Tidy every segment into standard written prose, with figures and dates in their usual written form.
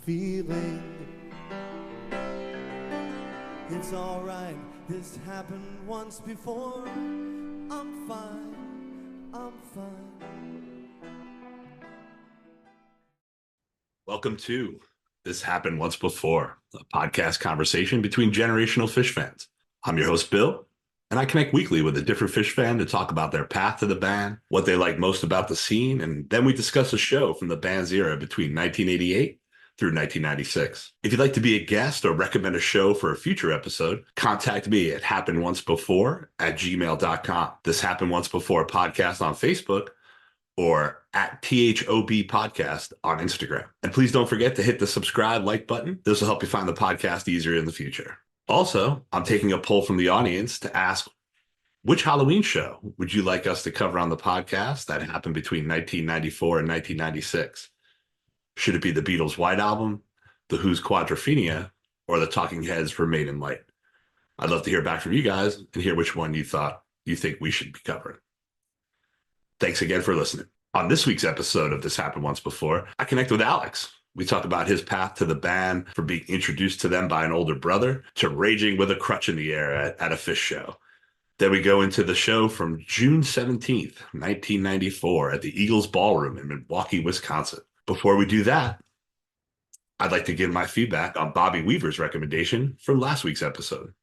feeling. It's alright, this happened once before. I'm fine, I'm fine. Welcome to This Happened Once Before, a podcast conversation between generational Phish fans. I'm your host, Bill, and I connect weekly with a different Phish fan to talk about their path to the band, what they like most about the scene, and then we discuss a show from the band's era between 1988 through 1996. If you'd like to be a guest or recommend a show for a future episode, contact me at happenedoncebefore@gmail.com. This Happened Once Before podcast on Facebook or at THOB podcast on Instagram. And please don't forget to hit the subscribe, like button. This will help you find the podcast easier in the future. Also, I'm taking a poll from the audience to ask, which Halloween show would you like us to cover on the podcast that happened between 1994 and 1996? Should it be the Beatles' White Album, the Who's Quadrophenia, or the Talking Heads' Remain in Light? I'd love to hear back from you guys and hear which one you think we should be covering. Thanks again for listening. On this week's episode of This Happened Once Before, I connect with Alex. We talk about his path to the band, from being introduced to them by an older brother to raging with a crutch in the air at a Phish show. Then we go into the show from June 17th, 1994 at the Eagles Ballroom in Milwaukee, Wisconsin. Before we do that, I'd like to give my feedback on Bobby Weaver's recommendation from last week's episode.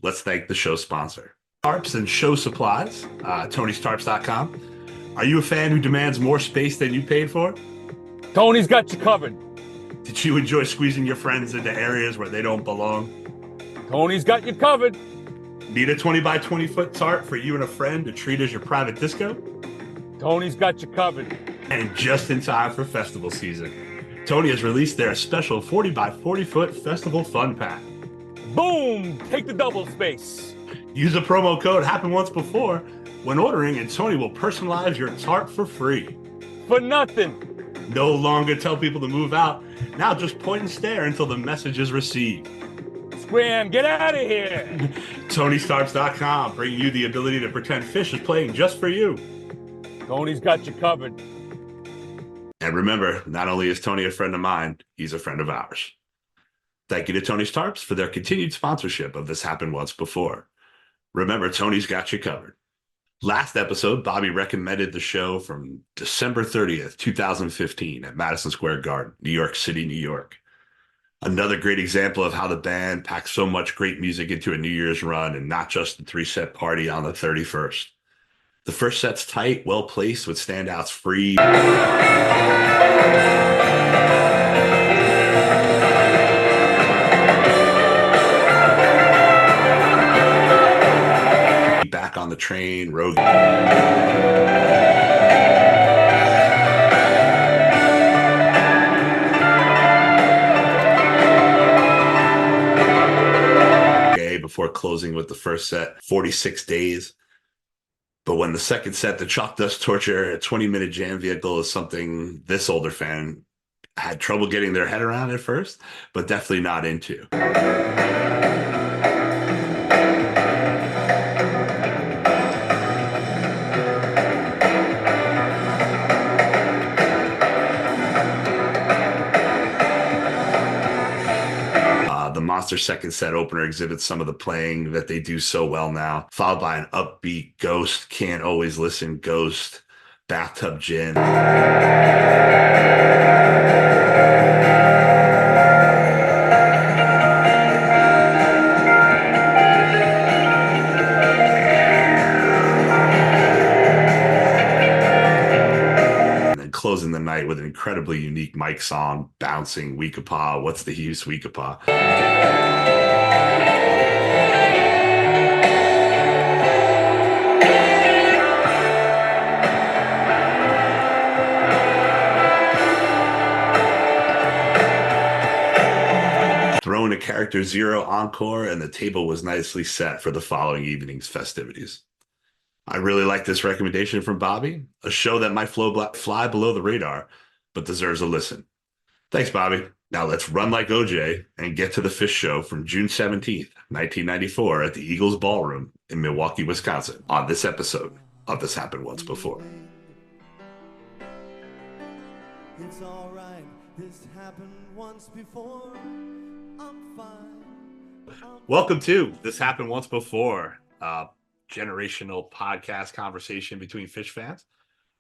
Let's thank the show sponsor, Tarps and Show Supplies, Tony'sTarps.com. Are you a fan who demands more space than you paid for? Tony's got you covered. Did you enjoy squeezing your friends into areas where they don't belong? Tony's got you covered. Need a 20 by 20 foot tarp for you and a friend to treat as your private disco? Tony's got you covered. And just in time for festival season, Tony has released their special 40 by 40 foot festival fun pack. Boom! Take the double space. Use the promo code Happened Once Before when ordering, and Tony will personalize your tarp for free. For nothing. No longer tell people to move out. Now just point and stare until the message is received. Scram, get out of here. Tony'sTarps.com, bringing you the ability to pretend Phish is playing just for you. Tony's got you covered. And remember, not only is Tony a friend of mine, he's a friend of ours. Thank you to Tony's Tarps for their continued sponsorship of This Happened Once Before. Remember, Tony's got you covered. Last episode, Bobby recommended the show from December 30th, 2015 at Madison Square Garden, New York City, New York. Another great example of how the band packed so much great music into a New Year's run and not just a 3-set party on the 31st. The first set's tight, well-placed with standouts free. Back on the Train, Rogue. Before closing with the first set, 46 Days. But when the second set, the Chalk Dust Torture, a 20-minute jam vehicle, is something this older fan had trouble getting their head around at first, but definitely not into. The Monster second set opener exhibits some of the playing that they do so well now, followed by an upbeat Ghost, Can't Always Listen, Ghost, Bathtub Gin. Closing the night with an incredibly unique Mike song, Bouncing, Weekapaw, What's the Use, Weekapaw. Throw in a Character Zero encore, and the table was nicely set for the following evening's festivities. I really like this recommendation from Bobby, a show that might fly below the radar, but deserves a listen. Thanks, Bobby. Now let's run like OJ and get to the Phish show from June 17th, 1994 at the Eagles Ballroom in Milwaukee, Wisconsin on this episode of This Happened Once Before. It's all right, This happened once before. I'm fine. Welcome to This Happened Once Before, generational podcast conversation between Phish fans.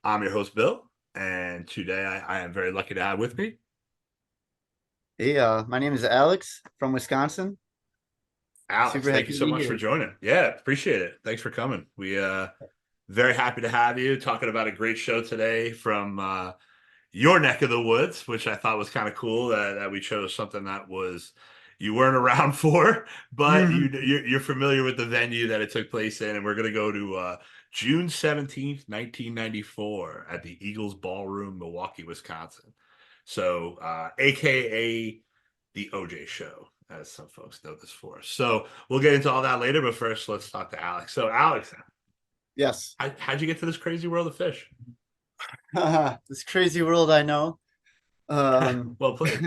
I'm your host, Bill, and today I am very lucky to have with me. Hey, my name is Alex from Wisconsin. Alex. Super Thank you happy so to be much for here. joining. Yeah, appreciate it. Thanks for coming. We very happy to have you talking about a great show today from your neck of the woods, which I thought was kind of cool that we chose something that was you weren't around for, but you're familiar with the venue that it took place in, and we're going to go to June 17th, 1994 at the Eagles Ballroom, Milwaukee, Wisconsin. So, AKA the OJ show, as some folks know this for. So we'll get into all that later, but first let's talk to Alex. So Alex, Yes. how'd you get to this crazy world of Phish? This crazy world I know. Well played.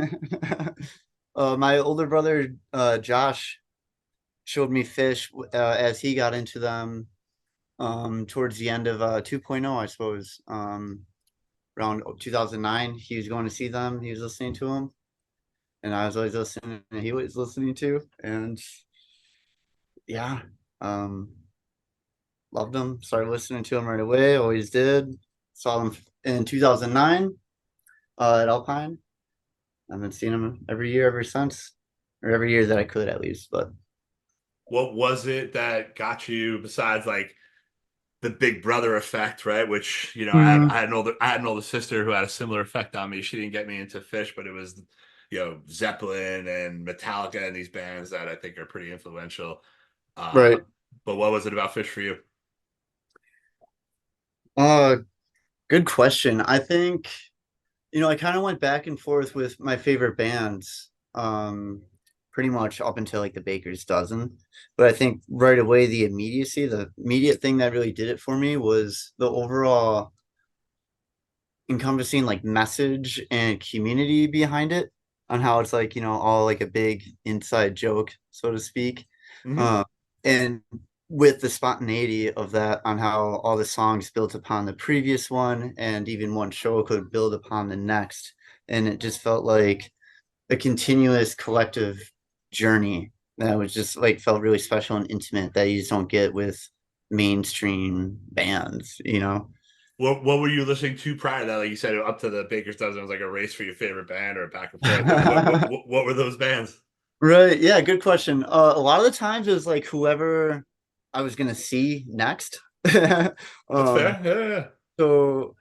My older brother, Josh, showed me Phish as he got into them towards the end of 2.0, I suppose. Around 2009, he was going to see them. He was listening to them. And I was always listening, and he was listening to. And yeah, loved them. Started listening to them right away. Always did. Saw them in 2009 at Alpine. I've been seeing them every year ever since, or every year that I could at least. But What was it that got you besides like the Big Brother effect, right? Which I had an older sister who had a similar effect on me. She didn't get me into Phish, but it was Zeppelin and Metallica and these bands that I think are pretty influential. right. But what was it about Phish for you? Good question. I think, I kind of went back and forth with my favorite bands, pretty much up until like the Baker's Dozen. But I think right away the immediate thing that really did it for me was the overall encompassing like message and community behind it, on how it's like, all like a big inside joke, so to speak. Mhm. And with the spontaneity of that, on how all the songs built upon the previous one, and even one show could build upon the next. And it just felt like a continuous collective journey that was just like felt really special and intimate that you just don't get with mainstream bands. What were you listening to prior to that? Like you said, up to the Baker's Dozen, it was like a race for your favorite band or back and forth. What were those bands? Right. Yeah. Good question. A lot of the times it was like whoever I was gonna see next. That's um, fair. Yeah. so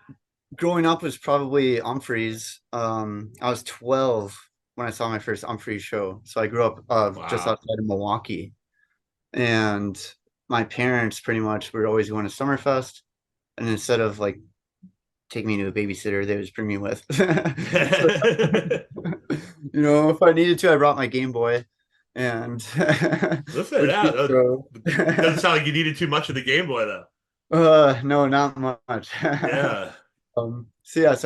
growing up was probably Humphreys. I was 12 when I saw my first Humphreys show. So I grew up just Wow. outside of Milwaukee, and my parents pretty much were always going to Summerfest, and instead of like taking me to a babysitter, they would just bring me with. So, if I needed to, I brought my Game Boy, and Listen, which yeah, we throw. doesn't sound like you needed too much of the Game Boy though. No, not much. Yeah. So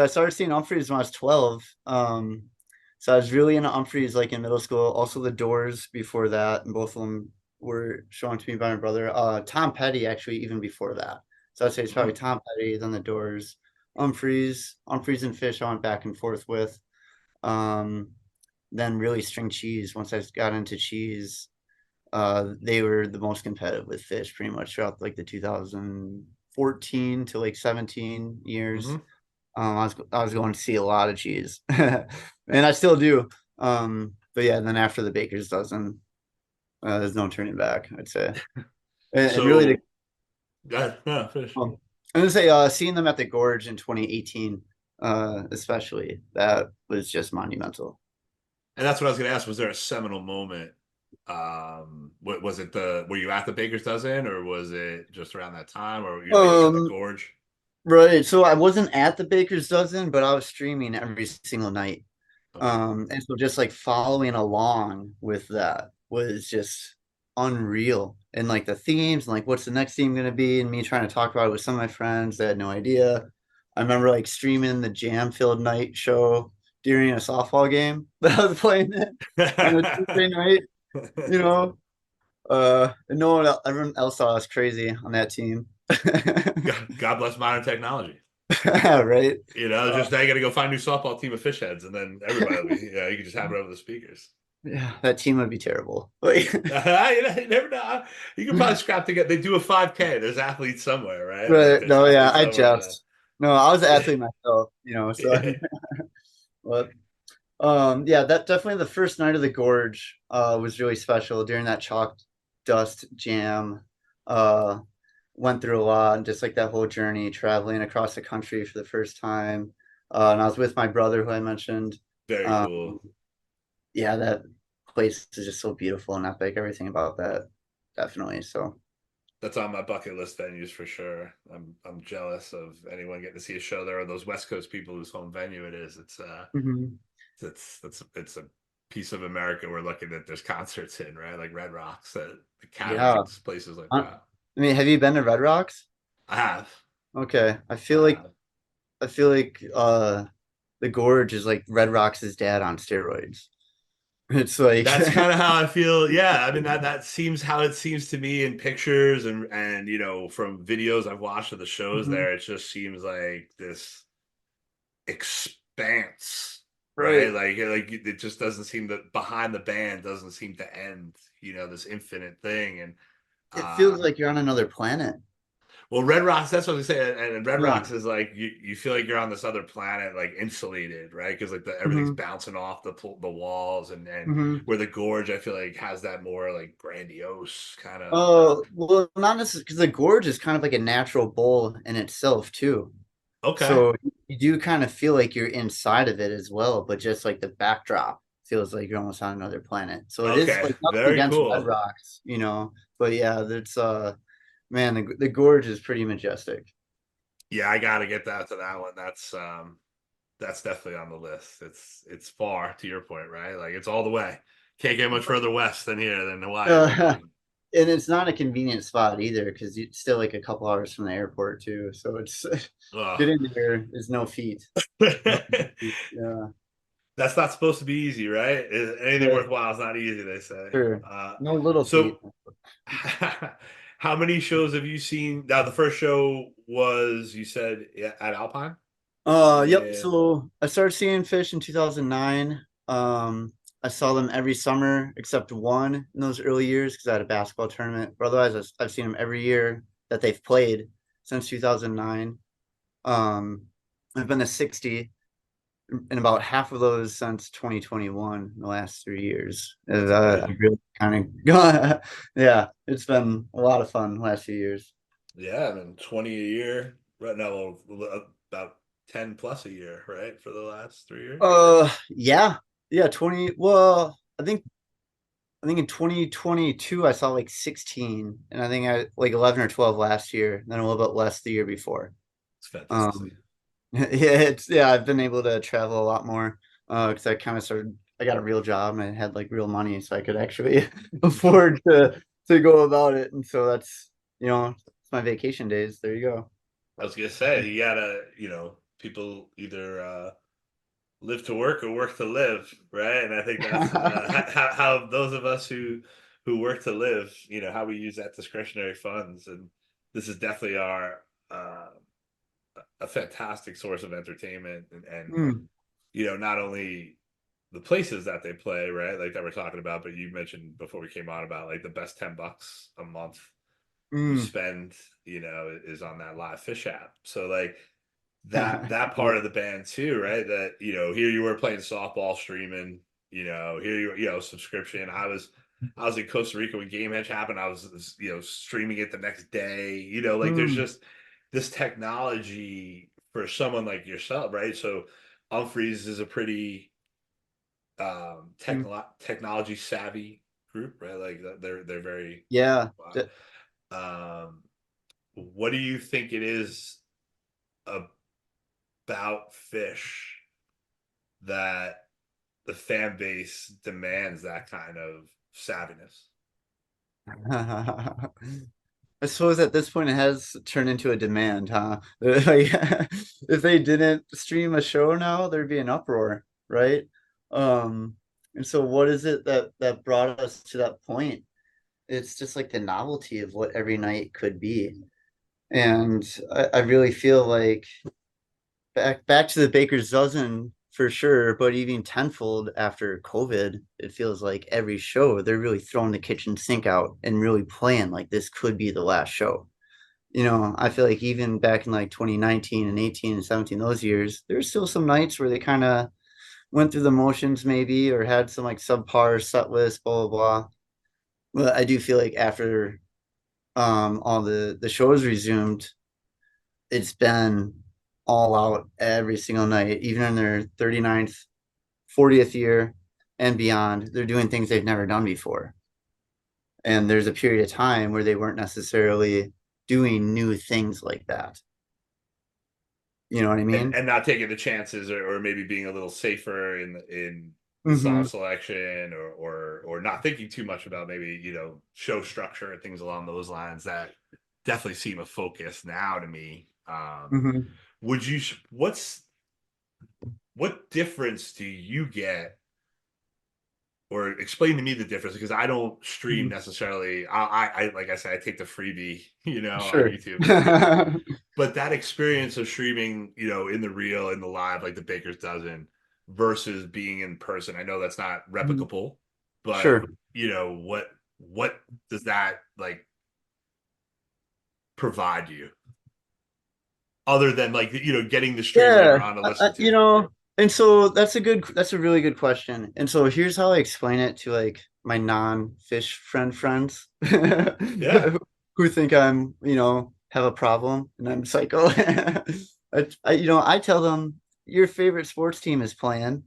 I started seeing Humphreys when I was 12. So I was really into Humphreys like in middle school. Also the Doors before that, and both of them were shown to me by my brother. Tom Petty actually even before that. So I'd say it's probably Tom Petty, then the Doors, Humphreys and Phish I went back and forth with. Um, then really String Cheese. Once I got into Cheese, they were the most competitive with Phish pretty much throughout like the 2014 to like 17 years. Mhm. I was going to see a lot of Cheese, and I still do. But yeah, then after the Baker's Dozen, there's no turning back, I'd say. And really, So, yeah, Phish. I'm gonna say seeing them at the Gorge in 2018, especially, that was just monumental. And that's what I was going to ask. Was there a seminal moment? What was it? Were you at the Baker's Dozen, or was it just around that time, or maybe it was at the Gorge? Right. So I wasn't at the Baker's Dozen, but I was streaming every single night. Okay. And so just like following along with that was just unreal. And like the themes and like what's the next theme gonna be, and me trying to talk about it with some of my friends that had no idea. I remember like streaming the Jam Filled Night show during a softball game that I was playing it on a Tuesday night, you know. And everyone else thought I was crazy on that team. God bless modern technology. Right. You know, just now you got to go find a new softball team of Phish heads, and then everybody will be, you can just have it over the speakers. Yeah, that team would be terrible. Like, You never know. You can probably scrap together. They do a 5K. There's athletes somewhere, right? Like right. there's No, yeah, athletes I somewhere. jest. No, I was an athlete myself, so Yeah. but yeah, that definitely the first night of the gorge was really special during that chalk dust jam. Uh Went through a lot and just like that whole journey traveling across the country for the first time. And I was with my brother who I mentioned. Very Um, cool. yeah, that place is just so beautiful and epic. Everything about that, definitely. So That's on my bucket list venues for sure. I'm jealous of anyone getting to see a show there, or those West Coast people whose home venue it is. mhm. It's a piece of America we're lucky that there's concerts in, right? Like Red Rocks, the Yeah. caverns, places like I that. mean, have you been to Red Rocks? I have. Okay. I have. I feel like the gorge is like Red Rocks' dad on steroids. It's like That's kind of how I feel. Yeah, I mean that seems how it seems to me in pictures and from videos I've watched of the shows Mhm. there. It just seems like this expanse, right? Right. Like it just doesn't seem that behind the band doesn't seem to end. This infinite thing. And It feels uh like you're on another planet. well, Red Rocks, that's what they say. And Red Yeah. Rocks is like you feel like you're on this other planet, like insulated, right? Because like everything's Hmm. bouncing off the walls, and Hmm. where the gorge, I feel like has that more like grandiose kind of. Oh, well, not necessarily because the gorge is kind of like a natural bowl in itself too. Okay, So you do kind of feel like you're inside of it as well, but just like the backdrop feels like you're almost on another planet. So it is okay, like nothing very against Red cool. Rocks, but yeah, that's man, the gorge is pretty majestic. Yeah, I got to get that to that one. That's definitely on the list. It's far to your point, right? Like it's all the way. Can't get much further west than here than Hawaii, right? Uh, and it's not a convenient spot either because it's still like a couple hours from the airport too. So it's Ugh. getting there is no feat. Yeah. That's not supposed to be easy, right? Anything Right. worthwhile is not easy, they say. Sure. No little feat. So how many shows have you seen? Now, the first show was, you said, at Alpine? Yep. Yeah. So I started seeing Phish in 2009. I saw them every summer except one in those early years because I had a basketball tournament. But otherwise, I've seen them every year that they've played since 2009. Um, I've been to 60, and about half of those since 2021, the last 3 years. That's I amazing. really kind of gone. Yeah, it's been a lot of fun the last few years. Yeah, I mean, 20 a year. Right now, about 10 plus a year, right? For the last 3 years. Yeah, yeah, 20. Well, I think in 2022 I saw like 16, and I think I like 11 or 12 last year, then a little bit less the year before. It's fantastic. Um, yeah, I've been able to travel a lot more because I got a real job and I had like real money, so I could actually afford to go about it, and so it's my vacation days. There you go. I was gonna say, you gotta, people either live to work or work to live, right? And I think that's how those of us who work to live, how we use that discretionary funds, and this is definitely our a fantastic source of entertainment, and Mm, not only the places that they play, right, like that we're talking about, but you mentioned before we came on about like the best $10 a month you mm. spend, is on that live Phish app. So like that part of the band too, right? That here you were playing softball, streaming, here subscription. I was in Costa Rica when Game Edge happened. I was streaming it the next day. Like there's Mm, just this technology for someone like yourself, right? So Humphreys is a pretty mm. technology savvy group, right? Like they're very Yeah. um what do you think it is about Phish that the fan base demands that kind of savviness? I suppose at this point it has turned into a demand, huh? Like, if they didn't stream a show now, there'd be an uproar, right? Um, and so what is it that brought us to that point? It's just like the novelty of what every night could be. And I really feel like back to the baker's dozen for sure, but even tenfold after COVID, it feels like every show they're really throwing the kitchen sink out and really playing like this could be the last show. I feel like even back in like 2019 and 18 and 17, those years, there's still some nights where they kind of went through the motions maybe or had some like subpar set list, blah blah blah. But I do feel like after all the shows resumed, it's been all out every single night, even in their 39th, 40th year and beyond. They're doing things they've never done before. And there's a period of time where they weren't necessarily doing new things like that. You know what I mean? And not taking the chances, or maybe being a little safer in the Mm-hmm. song selection, or not thinking too much about maybe show structure and things along those lines that definitely seem a focus now to me. Mm-hmm. Would you what difference do you get, or explain to me the difference, because I don't stream Mm-hmm. necessarily. I like I said, I take the freebie, on Sure. YouTube. But that experience of streaming, in the real, in the live, like the Baker's Dozen, versus being in person. I know that's not replicable, but Sure. what does that like provide you, other than like getting the stream later Yeah, on to listen to? and so that's a really good question. And so here's how I explain it to like my non-Phish friends Yeah. who think I'm, have a problem and I'm psycho. I tell them your favorite sports team is playing.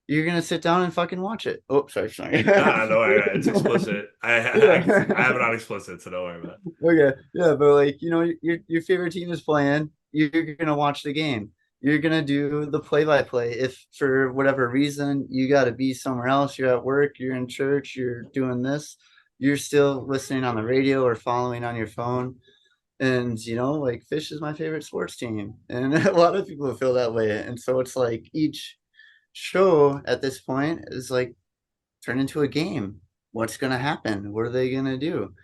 You're gonna sit down and fucking watch it. Oh, sorry. No, it's explicit. I Yeah. have it on explicit, so don't worry about it. Okay, yeah, but like your favorite team is playing, you're gonna watch the game. You're gonna do the play-by-play. If for whatever reason you got to be somewhere else, you're at work, you're in church, you're doing this, you're still listening on the radio or following on your phone. And like Phish is my favorite sports team, and a lot of people feel that way. And so it's like each show at this point is like turned into a game. What's gonna happen? What are they gonna do?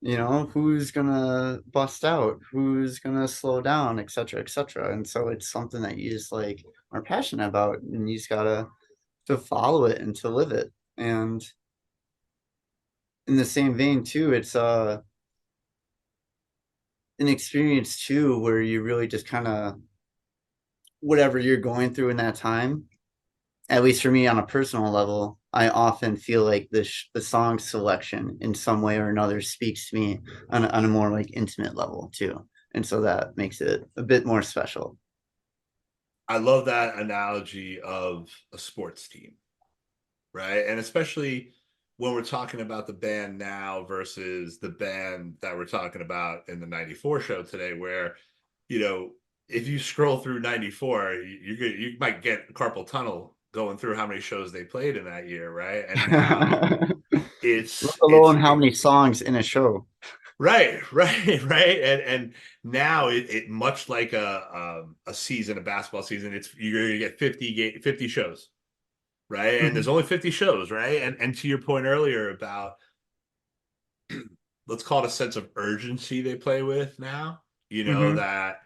Who's gonna bust out, who's gonna slow down, etc., and so it's something that you just like are passionate about and you just gotta to follow it and to live it. And in the same vein too, it's an experience too where you really just kind of whatever you're going through in that time, at least for me on a personal level, I often feel like the song selection in some way or another speaks to me on a more like intimate level too. And so that makes it a bit more special. I love that analogy of a sports team, right? And especially when we're talking about the band now versus the band that we're talking about in the 94 show today, where, you know, if you scroll through 94, you might get carpal tunnel going through how many shows they played in that year, right? And now Let it's alone how many songs in a show. right, right. And now it much like a season, a basketball season, it's you're gonna get 50 shows, right? And there's Mhm. only 50 shows, right? And to your point earlier about, let's call it, a sense of urgency they play with now, Mhm. that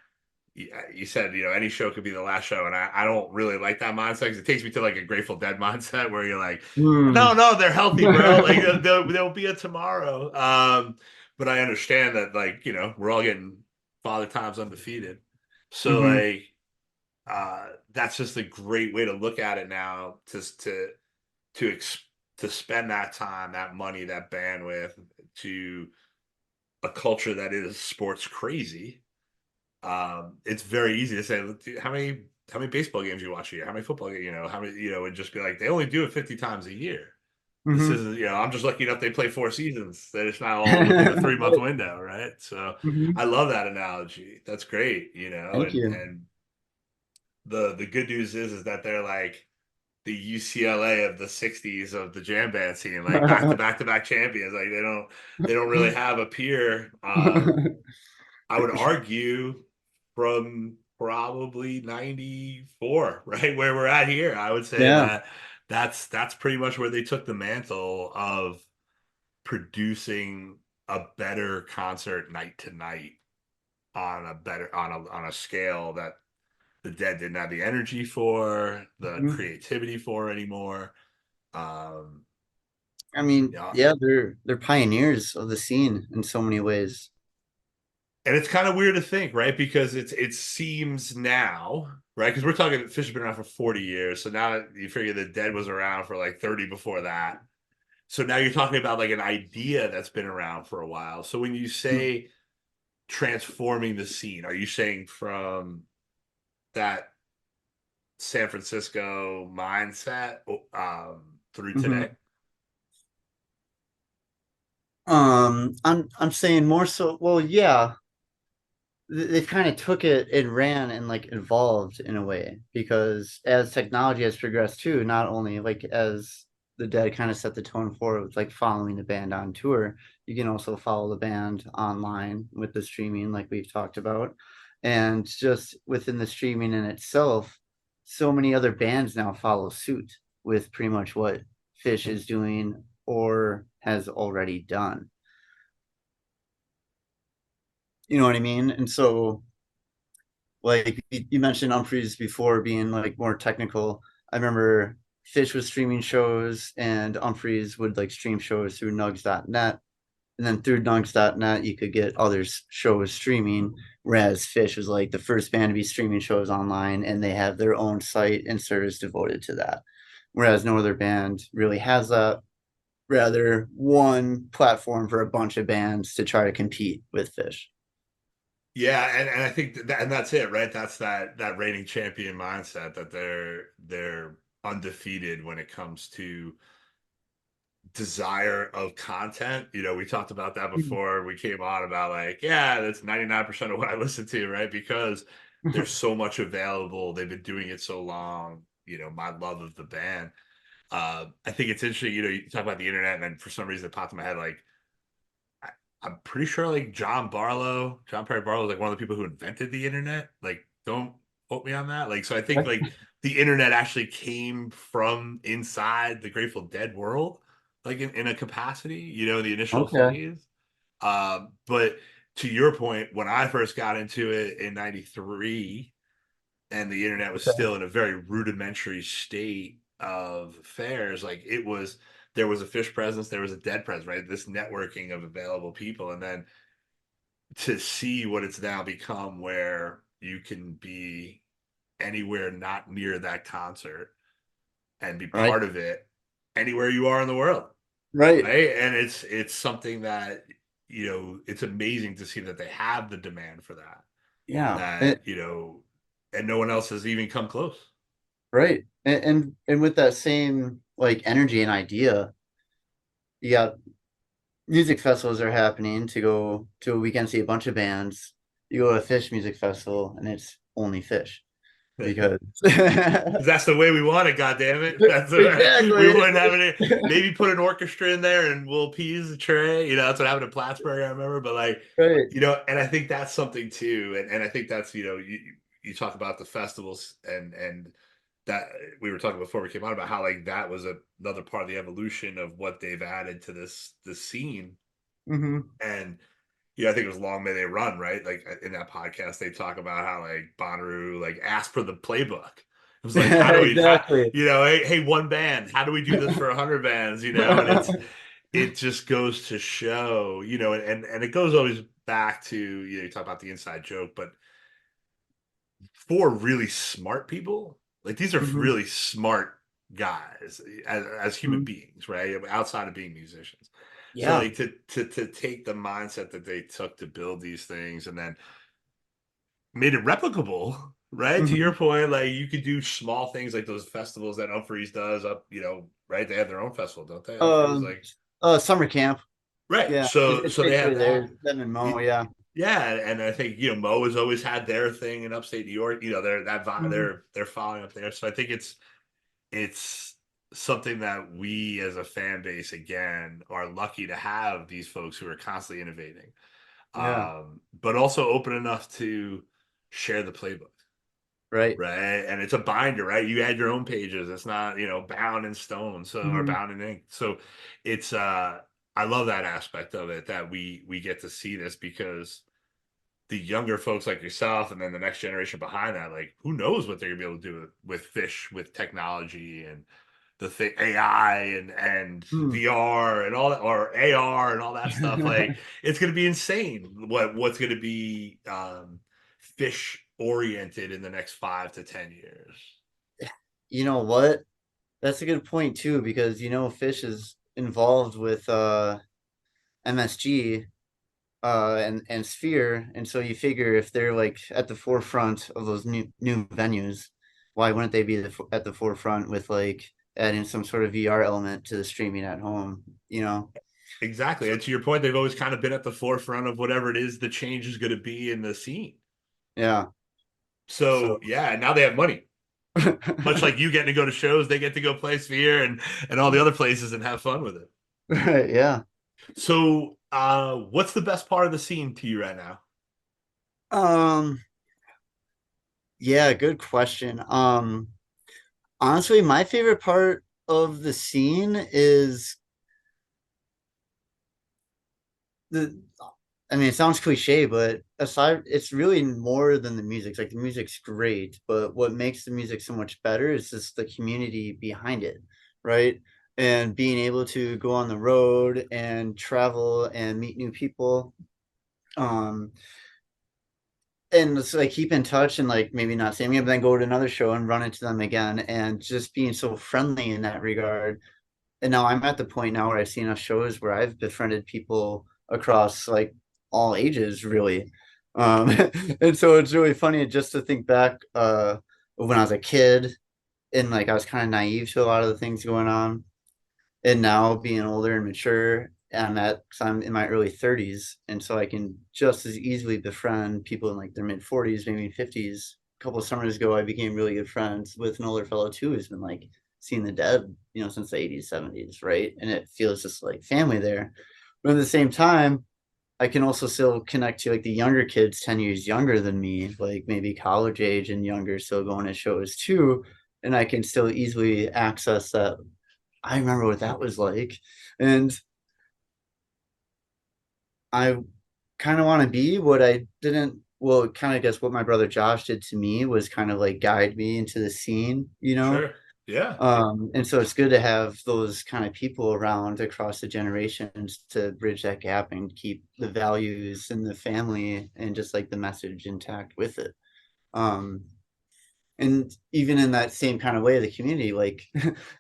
you said, any show could be the last show. And I don't really like that mindset, because it takes me to like a Grateful Dead mindset where you're like, Mm. no, they're healthy, bro. Like there'll be a tomorrow. But I understand that, like, we're all getting Father Time's undefeated. So Mhm. like, that's just a great way to look at it now, to ex- to spend that time, that money, that bandwidth to a culture that is sports crazy. It's very easy to say, how many baseball games you watch a year, how many football games, how many, and just be like, they only do it 50 times a year. This Mhm. is, I'm just lucky enough they play 4 seasons. That it's not all within a 3 month Right. window, right? So I Mhm. love that analogy. That's great, Thank you. and the good news is that they're like the UCLA of the '60s of the jam band scene, like back to back champions. Like they don't really have a peer. I would argue from probably '94, right where we're at here. I would say Yeah. that that's pretty much where they took the mantle of producing a better concert night to night, on a scale that the Dead didn't have the energy for, the Mhm. creativity for anymore. I mean, Yeah. yeah, they're pioneers of the scene in so many ways. And it's kind of weird to think, right? Because it seems now, right? Because we're talking Phish has been around for 40 years. So now you figure the Dead was around for like 30 before that. So now you're talking about like an idea that's been around for a while. So when you Mm. say transforming the scene, are you saying from that San Francisco mindset through Mhm. today? I'm saying more so. Well, yeah, they kind of took it and ran and like evolved in a way because as technology has progressed too, not only like as the Dead kind of set the tone for it with like following the band on tour, you can also follow the band online with the streaming, like we've talked about, and just within the streaming in itself, so many other bands now follow suit with pretty much what Phish is doing or has already done. You know what I mean? And so like you mentioned Humphreys before being like more technical. I remember Phish was streaming shows and Humphreys would like stream shows through nugs.net. And then through nugs.net, you could get other shows streaming. Whereas Phish was like the first band to be streaming shows online and they have their own site and service devoted to that. Whereas no other band really has that. Rather, one platform for a bunch of bands to try to compete with Phish. Yeah, and I think that and that's it, right? That's that reigning champion mindset that they're undefeated when it comes to desire of content. You know, we talked about that before we came on about like, yeah, that's 99% of what I listen to, right? Because there's so much available. They've been doing it so long, my love of the band. I think it's interesting, you talk about the internet, and then for some reason it popped in my head like I, I'm pretty sure like John Perry Barlow is like one of the people who invented the internet. Like, don't quote me on that. Like, so I think like the internet actually came from inside the Grateful Dead world, like in a capacity, in the initial Okay. phase. But to your point, when I first got into it in '93, and the internet was Okay. still in a very rudimentary state of affairs, like there was a Phish presence, there was a Dead presence, right? This networking of available people, and then to see what it's now become, where you can be anywhere not near that concert and be Right. part of it anywhere you are in the world, Right. right? And it's something that it's amazing to see that they have the demand for that, Yeah. and no one else has even come close. Right. And with that same like energy and idea, you got music festivals are happening to go to a weekend, see a bunch of bands. You go to a Phish music festival and it's only Phish because That's the way we want it. God damn it! We exactly. wouldn't have any. Maybe put an orchestra in there and we'll appease the tray. That's what happened to Plattsburgh. I remember, but like, Right. and I think that's something too. And I think that's you talk about the festivals and that we were talking before we came on about how like that was another part of the evolution of what they've added to this scene. Hmm. And I think it was Long May They Run, right? Like in that podcast, they talk about how like Bonnaroo like asked for the playbook. It was like, how do we, Exactly. hey, one band, how do we do this for 100 bands? And it just goes to show, and it goes always back to you talk about the inside joke, but for really smart people, like these are Hmm. really smart guys as human beings, right? Outside of being musicians. So Yeah. like to take the mindset that they took to build these things and then made it replicable, right? To your Hmm. point, like you could do small things like those festivals that Humphreys does up, right? They have their own festival, don't they? Humphreys, Um, like summer camp. right. Yeah, So it's they have basically that. there. Them and Mo. Y- Yeah. Yeah, and I think Mo has always had their thing in upstate New York. They're Hmm. they're following up there. So I think it's something that we as a fan base again are lucky to have these folks who are constantly innovating, Yeah. but also open enough to share the playbook, Right. right? And it's a binder, right? You add your own pages. It's not bound in stone, or Hmm. bound in ink. So it's I love that aspect of it, that we get to see this, because the younger folks like yourself and then the next generation behind that, like who knows what they're gonna be able to do with Phish, with technology and the thing AI and Hmm. VR and all that, or AR and all that stuff. Like it's gonna be insane what's gonna be Phish oriented in the next 5 to 10 years. You know what? That's a good point too, because Phish is involved with MSG and Sphere, and so you figure if they're like at the forefront of those new venues, why wouldn't they be at the forefront with like adding some sort of VR element to the streaming at home? Exactly. And to your point, they've always kind of been at the forefront of whatever it is the change is going to be in the scene. Yeah. So So yeah, now they have money. Much like you getting to go to shows, they get to go play Sphere and all the other places and have fun with it. right, yeah. So what's the best part of the scene to you right now? Um, yeah, good question. Honestly, my favorite part of the scene is the I mean, it sounds cliche, but aside, it's really more than the music. Like the music's great, but what makes the music so much better is just the community behind it, right? And being able to go on the road and travel and meet new people, um, and it's like keep in touch and like maybe not seeing me, but then go to another show and run into them again, and just being so friendly in that regard. And now I'm at the point now where I've seen enough shows where I've befriended people across like all ages, really. And so it's really funny just to think back when I was a kid and like I was kind of naive to a lot of the things going on, and now being older and mature. And that because I'm in my early 30s, and so I can just as easily befriend people in like their mid 40s, maybe 50s. A couple of summers ago, I became really good friends with an older fellow too, who's been like seeing the dead, since the 80s, 70s, right? And it feels just like family there. But at the same time, I can also still connect to like the younger kids 10 years younger than me, like maybe college age and younger, still going to shows too. And I can still easily access that. I remember what that was like. And I kind of want to be what I didn't, well, kind of guess what my brother Josh did to me was kind of like guide me into the scene. Sure. Yeah. And so it's good to have those kind of people around across the generations to bridge that gap and keep the values and the family and just like the message intact with it. Um, and even in that same kind of way, the community, like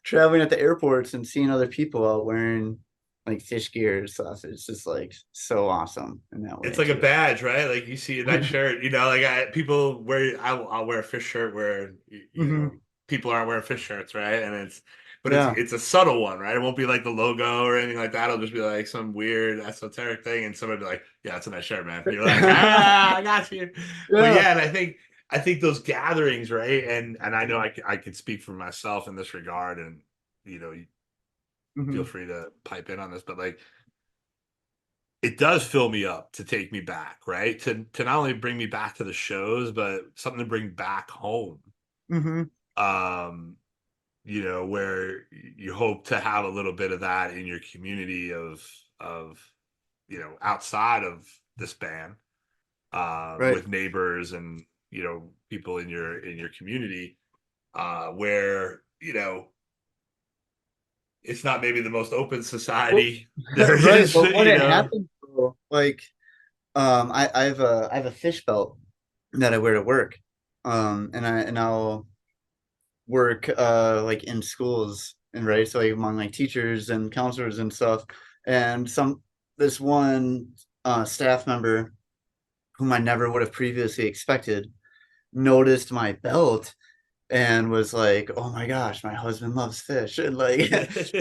traveling at the airports and seeing other people out wearing like Phish gear and stuff, it's just like so awesome in that It's way like a too. badge, right? Like you see that shirt, like people wear. I'll wear a Phish shirt where Hmm. people aren't wearing Phish shirts, right? And but it's Yeah. it's a subtle one, right? It won't be like the logo or anything like that. It'll just be like some weird esoteric thing, and somebody be like, "Yeah, it's a nice shirt, man." You're like, "Ah, I got you." But Yeah. yeah, and I think those gatherings, right? And I know I could speak for myself in this regard, and you feel Hmm. free to pipe in on this, but like it does fill me up to take me back, right? To not only bring me back to the shows, but something to bring back home. Hmm. Um, where you hope to have a little bit of that in your community of outside of this band, Right. with neighbors and people in your community, where it's not maybe the most open Well, society there right. is, But when it happens, though, like I have a fish belt that I wear to work. And I'll work like in schools and right, so like among like teachers and counselors and stuff. And this one staff member whom I never would have previously expected noticed my belt and was like, "Oh my gosh, my husband loves fish." And like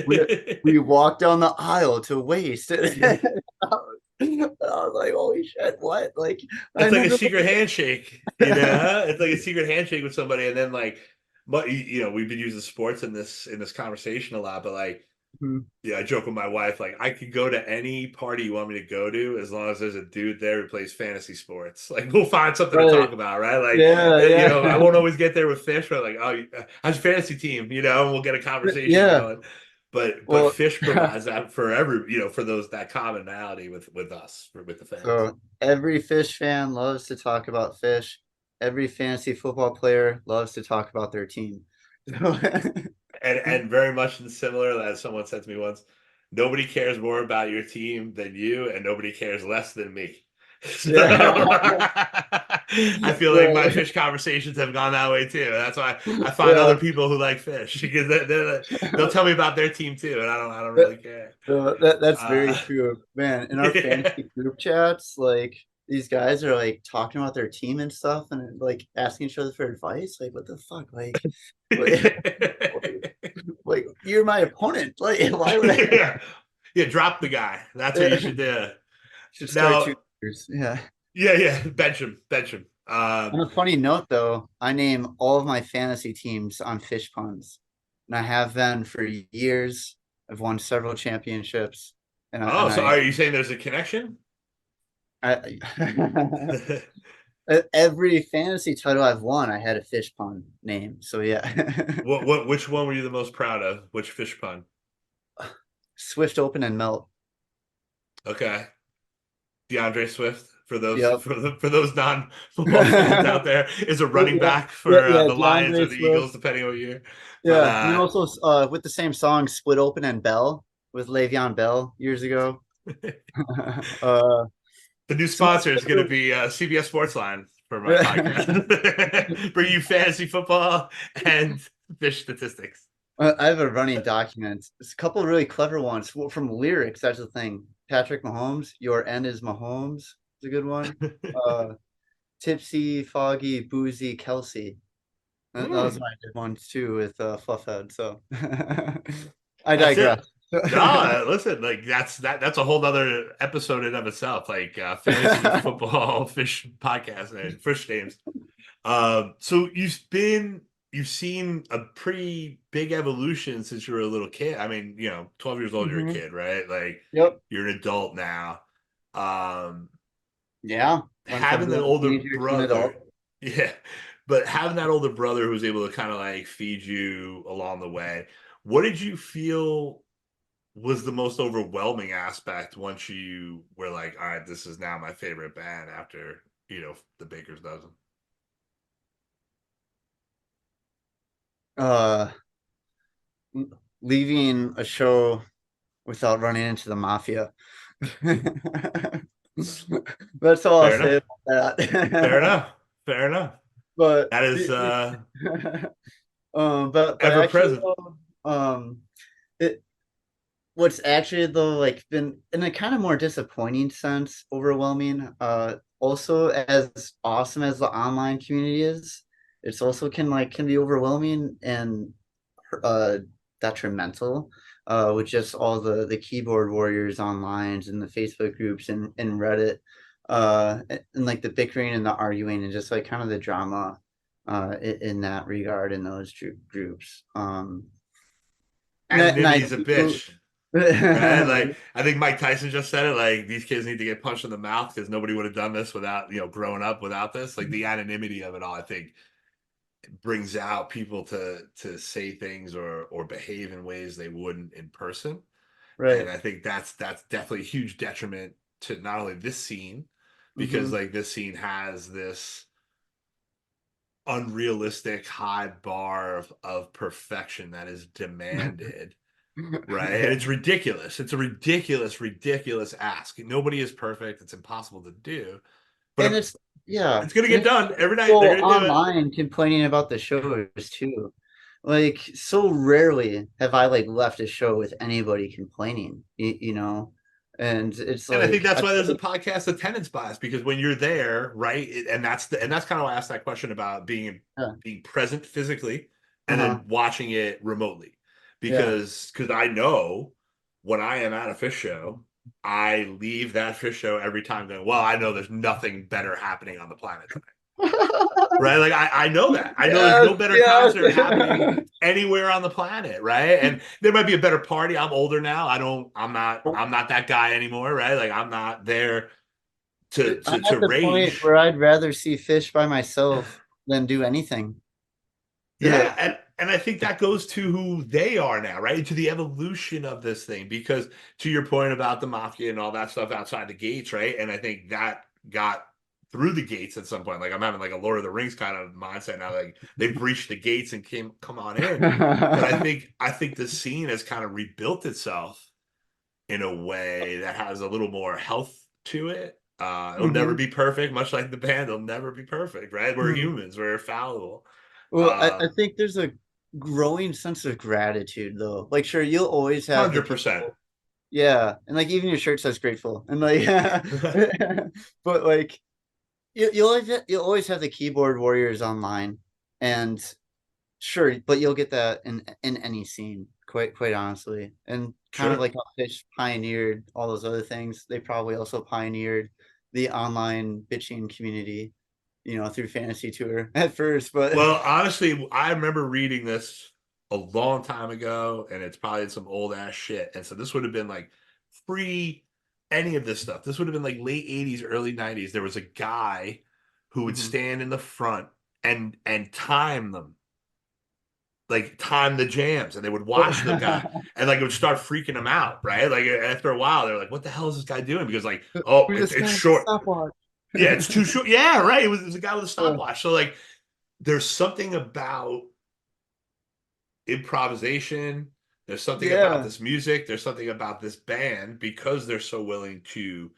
we we walked down the aisle to waste. And I was like, "Holy shit, what?" Like I It's like a never secret handshake, you know? It's like a secret handshake with somebody, and then like, but we've been using sports in this conversation a lot, but like, yeah, I joke with my wife, like I could go to any party you want me to go to as long as there's a dude there who plays fantasy sports. Like we'll find something to right. talk about, right? Like, Yeah, I yeah. won't always get there with Fish, but like, oh, how's your fantasy team? And we'll get a conversation Yeah. going. but Well, Phish provides that for for those that commonality with us, with the fans. so every Phish fan loves to talk about Phish. Every fantasy football player loves to talk about their team. And very much similar, as someone said to me once, nobody cares more about your team than you, and nobody cares less than me. So, Yeah. I feel like my Phish conversations have gone that way too. That's why I find Yeah. other people who like Phish, because they'll tell me about their team too, and I don't really care. That's very Uh, true, man. In our yeah. fantasy group chats, like these guys are like talking about their team and stuff, and like asking each other for advice. Like, what the fuck? Like, like you're my opponent. Like, why would I Yeah. Yeah, drop the guy. That's what you should do. should start Now, 2 years? Yeah. yeah, bench him, bench him. On a funny note, though, I name all of my fantasy teams on Phish puns, and I have been for years. I've won several championships, and I, Oh, and so I, are you saying there's a connection? I every fantasy title I've won, I had a Phish pun name. So yeah, Which one were you the most proud of? Which Phish pun? Swift Open and Melt. Okay, DeAndre Swift. For those Yep. for those non football fans out there, is a running Yeah, back for yeah, the Lions or DeAndre the Swift. Eagles, depending on what year. But Yeah, and then also with the same song, Split Open and Bell with Le'Veon Bell years ago. uh, the new some sponsor is going to be CBS Sportsline for my podcast. Bring you fantasy football and Phish statistics. I have a running document. It's a couple of really clever ones from lyrics. That's the thing. Patrick Mahomes, your end is Mahomes. It's a good one. Uh, Tipsy, Foggy, Boozy, Kelsey. That was my good ones too with Fluffhead. So I That's it. digress. No, listen, like that's a whole nother episode in of itself, like fantasy football, Phish podcast, and Phish names. So you've seen a pretty big evolution since you were a little kid. I mean, 12 years old, you're a Mhm. kid, right? Like Yep. you're an adult now. Yeah. Went from Having an being a older teenager to an adult. brother, yeah, but having that older brother who was able to kind of like feed you along the way, what did you feel was the most overwhelming aspect once you were like, all right, this is now my favorite band after, the Baker's Dozen? Uh, Leaving a show without running into the mafia. That's all I'll Fair say enough. about Fair that. enough. Fair enough. But That is but ever actually present. though, it what's actually though like been in a kind of more disappointing sense, overwhelming. Also as awesome as the online community is, it's also can be overwhelming and uh detrimental. With just all the keyboard warriors online and the Facebook groups and Reddit, and like the bickering and the arguing and just like kind of the drama in that regard in those groups. And I Anonymity is a do. bitch. Right? Like I think Mike Tyson just said it, like these kids need to get punched in the mouth because nobody would have done this without, growing up without this. Like the anonymity of it all, I think brings out people to say things or behave in ways they wouldn't in person. And Right. I think that's definitely a huge detriment to not only this scene, because Hmm. like this scene has this unrealistic high bar of perfection that is demanded, right? And it's ridiculous. It's a ridiculous ask. Nobody is perfect. It's impossible to do, And but it's yeah, it's gonna and get it's done every night. They're people gonna do it. online complaining about the shows too. Like so rarely have I like left a show with anybody complaining, and it's And I think like that's I why there's a think podcast attendance bias, because when you're there, right? And that's kind of why I asked that question about yeah, being present physically and uh-huh, then watching it remotely. yeah. Because I know when I am at a Phish show, I leave that Phish show every time going, well, I know there's nothing better happening on the planet tonight. Right? Like I know that. I know there's Yes, no better yes. concert happening anywhere on the planet, right? And there might be a better party. I'm older now. I'm not that guy anymore, right? Like I'm not there I'm to at the point rage. where I'd rather see Fish by myself than do anything. Yeah, And I think that goes to who they are now, right? To the evolution of this thing. Because to your point about the mafia and all that stuff outside the gates, right? And I think that got through the gates at some point. Like I'm having like a Lord of the Rings kind of mindset now. Like they've breached the gates and come on in. But I think the scene has kind of rebuilt itself in a way that has a little more health to it. It'll never be perfect, much like the band. It'll never be perfect, right? We're humans. We're fallible. Well, I think there's a growing sense of gratitude, though. Like, sure, you'll always have the 100%. people, yeah, and like even your shirt says grateful, and like, but like you'll always have the keyboard warriors online, and sure, but you'll get that in any scene, quite honestly, and kind of Sure. like how Phish pioneered all those other things. They probably also pioneered the online bitching community, through Fantasy Tour at first, but Well, honestly, I remember reading this a long time ago, and it's probably some old ass shit. And so this would have been like pre any of this stuff. This would have been like late 80s, early 90s. There was a guy who would Mhm. stand in the front and time them, like time the jams, and they would watch the guy, and like it would start freaking them out, right? Like after a while, they're like, "What the hell is this guy doing?" Because like, oh, We're just it's gonna short. stopwatch. Yeah, it's too short. Yeah, right. It was a guy with a Uh, stopwatch. So like, there's something about improvisation. There's something about yeah. this music. There's something about this band because they're so willing to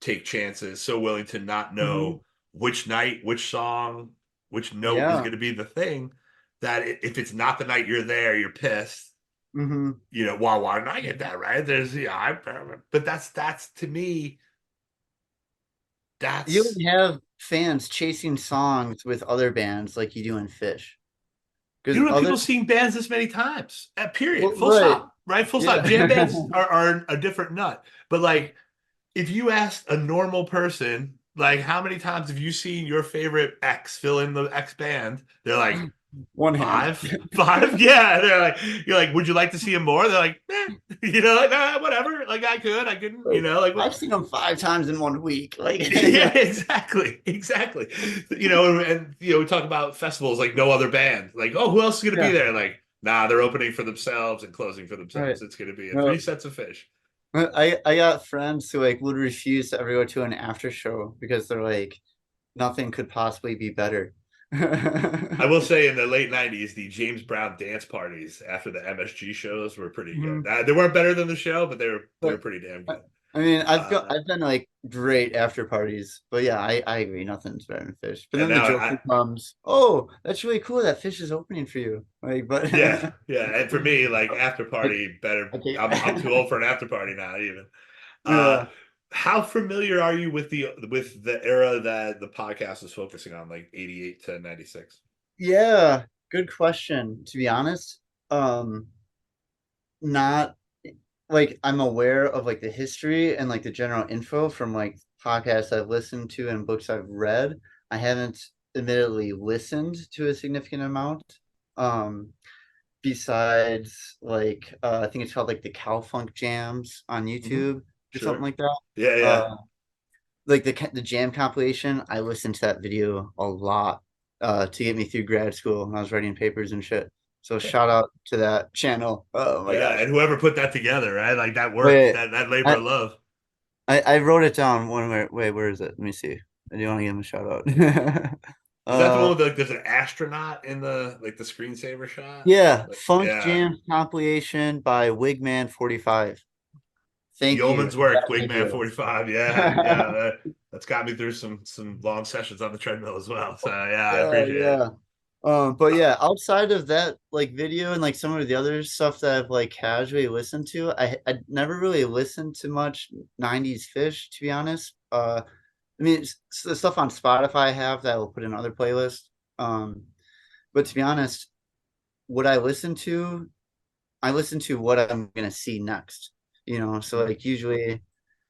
take chances, so willing to not Mhm. know which night, which song, which note is Yeah. going to be the thing. That if it's not the night you're there, you're pissed. Hmm. Why didn't I get that right? There's but that's to me, You that's don't have fans chasing songs with other bands like you do in Fish. you Because don't have other, people seeing bands this many times. Period. well, Full right. stop. Right. Full stop. Yeah. Jam bands are a different nut. But like if you asked a normal person, like, how many times have you seen your favorite X fill in the X band? They're like, One hand. five, five. Yeah. They're like, you're like, would you like to see him more? They're like, like, nah, whatever. Like, I couldn't, Like, like, I've seen them 5 times in 1 week. Like, yeah, exactly. We talk about festivals like no other band. Like, oh, who else is going to be yeah. there? Like, nah, they're opening for themselves and closing for Right. themselves. It's going to be a three No, sets of Fish. I got friends who like would refuse to ever go to an after show because they're like, nothing could possibly be better. I will say in the late 90s, the James Brown dance parties after the MSG shows were pretty good. Mhm. They weren't better than the show, but they were But pretty damn I good. I mean, Uh, I've been like great after parties, but yeah, I agree. Nothing's better than Fish. But and then the now joke becomes, oh, that's really cool that Fish is opening for you. Like, but yeah, yeah. And for me, like after I, party, better. I I'm too can't. old for an after party now, even. Uh, Yeah, how familiar are you with the era that the podcast is focusing on, like 88 to 96? yeah. Good question. To be honest, not like I'm aware of like the history and like the general info from like podcasts I've listened to and books I've read. I haven't admittedly listened to a significant amount. Um, Besides like I think it's called like the Cow Funk Jams on Mm-hmm. YouTube or something Sure. like that. Yeah, yeah. Uh, like the jam compilation, I listened to that video a lot to get me through grad school when I was writing papers and shit. So shout out to that channel. Oh my Yeah, gosh. and whoever put that together, right? Like that work, Wait, that labor I, of love. I wrote it down one where wait, where is it? Let me see. I do want to give him a shout out. Is that the one uh with like there's an astronaut in the like the screensaver shot? yeah, Like, Funk yeah. Jam compilation by Wigman 45. Thank you Yeoman's for work, that Wigman video. 45. Yeah, yeah. That's got me through some long sessions on the treadmill as well. So yeah, I Yeah, appreciate it. yeah. But yeah, outside of that like video and like some of the other stuff that I've like casually listened to, I never really listened to much 90s Fish, to be honest. I mean, it's the stuff on Spotify I have that I will put in other playlists. Um, but to be honest, what I listen to what I'm gonna see next. So like usually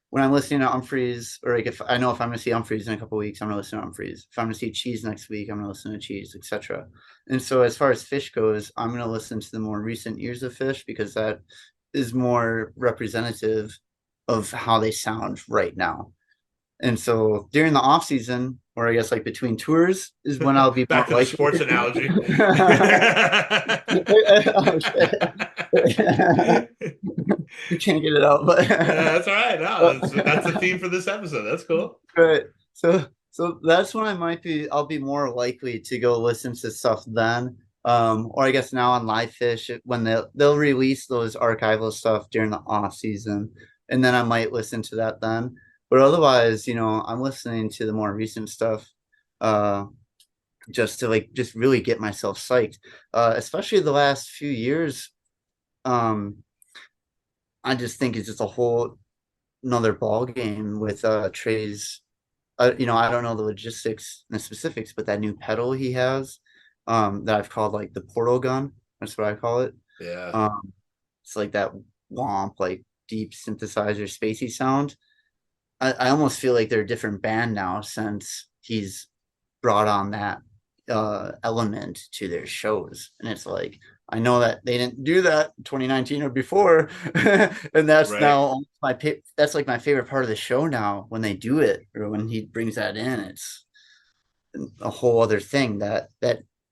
when I'm listening to Humphreys, or like if I know if I'm gonna see Humphreys in a couple weeks, I'm gonna listen to Humphreys. If I'm gonna see Cheese next week, I'm gonna listen to Cheese, etc. And so as far as Fish goes, I'm gonna listen to the more recent years of Fish because that is more representative of how they sound right now. And so during the off season, or I guess like between tours is when I'll be more Back to the likely. sports analogy. Oh, shit. We can't get it out, but That's all right. No, that's the theme for this episode. That's cool. right. So that's when I'll be more likely to go listen to stuff then. Or I guess now on Live Fish when they'll release those archival stuff during the off season, and then I might listen to that then. But otherwise, I'm listening to the more recent stuff, uh, just to just really get myself psyched. Especially the last few years, um, I just think it's just a whole another ball game with Trey's. I don't know the logistics and the specifics, but that new pedal he has, that I've called like the portal gun. That's what I call it. Yeah. It's like that womp, like deep synthesizer, spacey sound. I almost feel like they're a different band now since he's brought on that element to their shows, and it's like I know that they didn't do that in 2019 or before, and that's Right. now that's like my favorite part of the show now when they do it or when he brings that in. It's a whole other thing that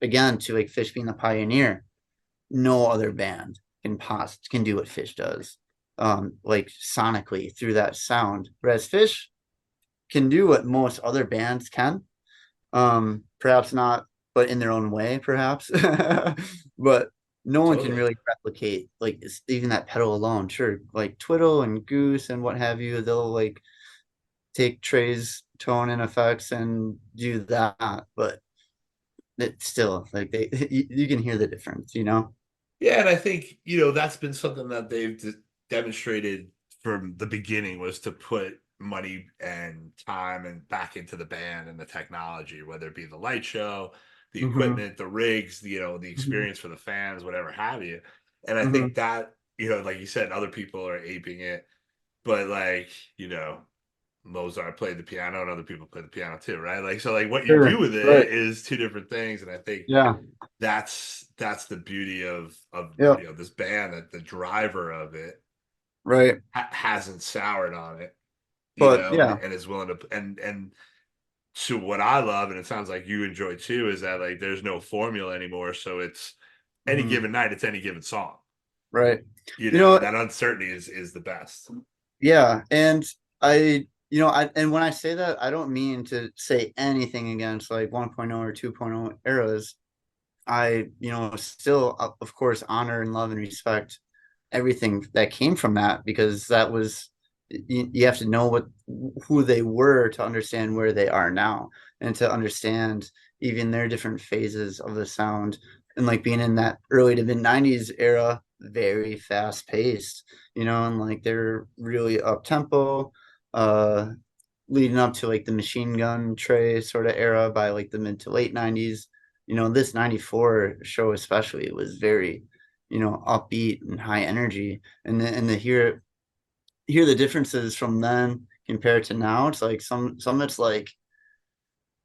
again, to like Phish being the pioneer, no other band can do what Phish does, like sonically through that sound, whereas Phish can do what most other bands can, perhaps not, but in their own way, perhaps. But no one can Totally. really replicate even that pedal alone. Sure, like Twiddle and Goose and what have you, they'll like take Trey's tone and effects and do that, but it's still like you can hear the difference, Yeah, and I think, that's been something that they've demonstrated from the beginning was to put money and time and back into the band and the technology, whether it be the light show, the Mm-hmm. equipment, the rigs, the Mm-hmm. experience for the fans, whatever have you. And I Mm-hmm. think that, like you said, other people are aping it, but like, Mozart played the piano and other people play the piano too, right? Like, so like what you do Sure. with Right. it is two different things. And I think Yeah. that's the beauty of Yeah. this band, that the driver of it Right. hasn't soured on it, But and yeah. is willing to, and so what I love, and it sounds like you enjoy too, is that like there's no formula anymore, so it's any Mm-hmm. given night, it's any given song, Right. and that uncertainty is the best. Yeah, and and when I say that, I don't mean to say anything against like 1.0 or 2.0 eras. I, still, of course, honor and love and respect everything that came from that, because that was you have to know who they were to understand where they are now, and to understand even their different phases of the sound, and like being in that early to mid 90s era, very fast paced, and like they're really up tempo, uh leading up to like the Machine Gun Trey sort of era by like the mid to late 90s. This 94 show especially was very, upbeat and high energy. And to hear the differences from then compared to now, it's like some it's like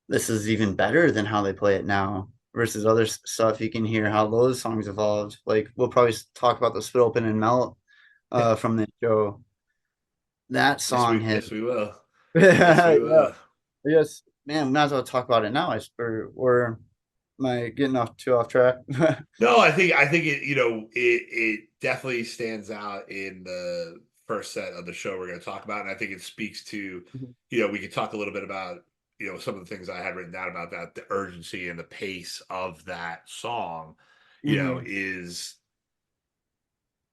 this is even better than how they play it now, versus other stuff you can hear how those songs evolved. Like we'll probably talk about the Split Open and Melt from the show. That Yes, song we hit. yes we will. Yes, Yeah. we will. Yes, man, we might as well talk about it now. Or am I getting too off track? No, I think it, it definitely stands out in the first set of the show we're going to talk about, and I think it speaks to, we could talk a little bit about, some of the things I had written down about that, the urgency and the pace of that song, Hmm. is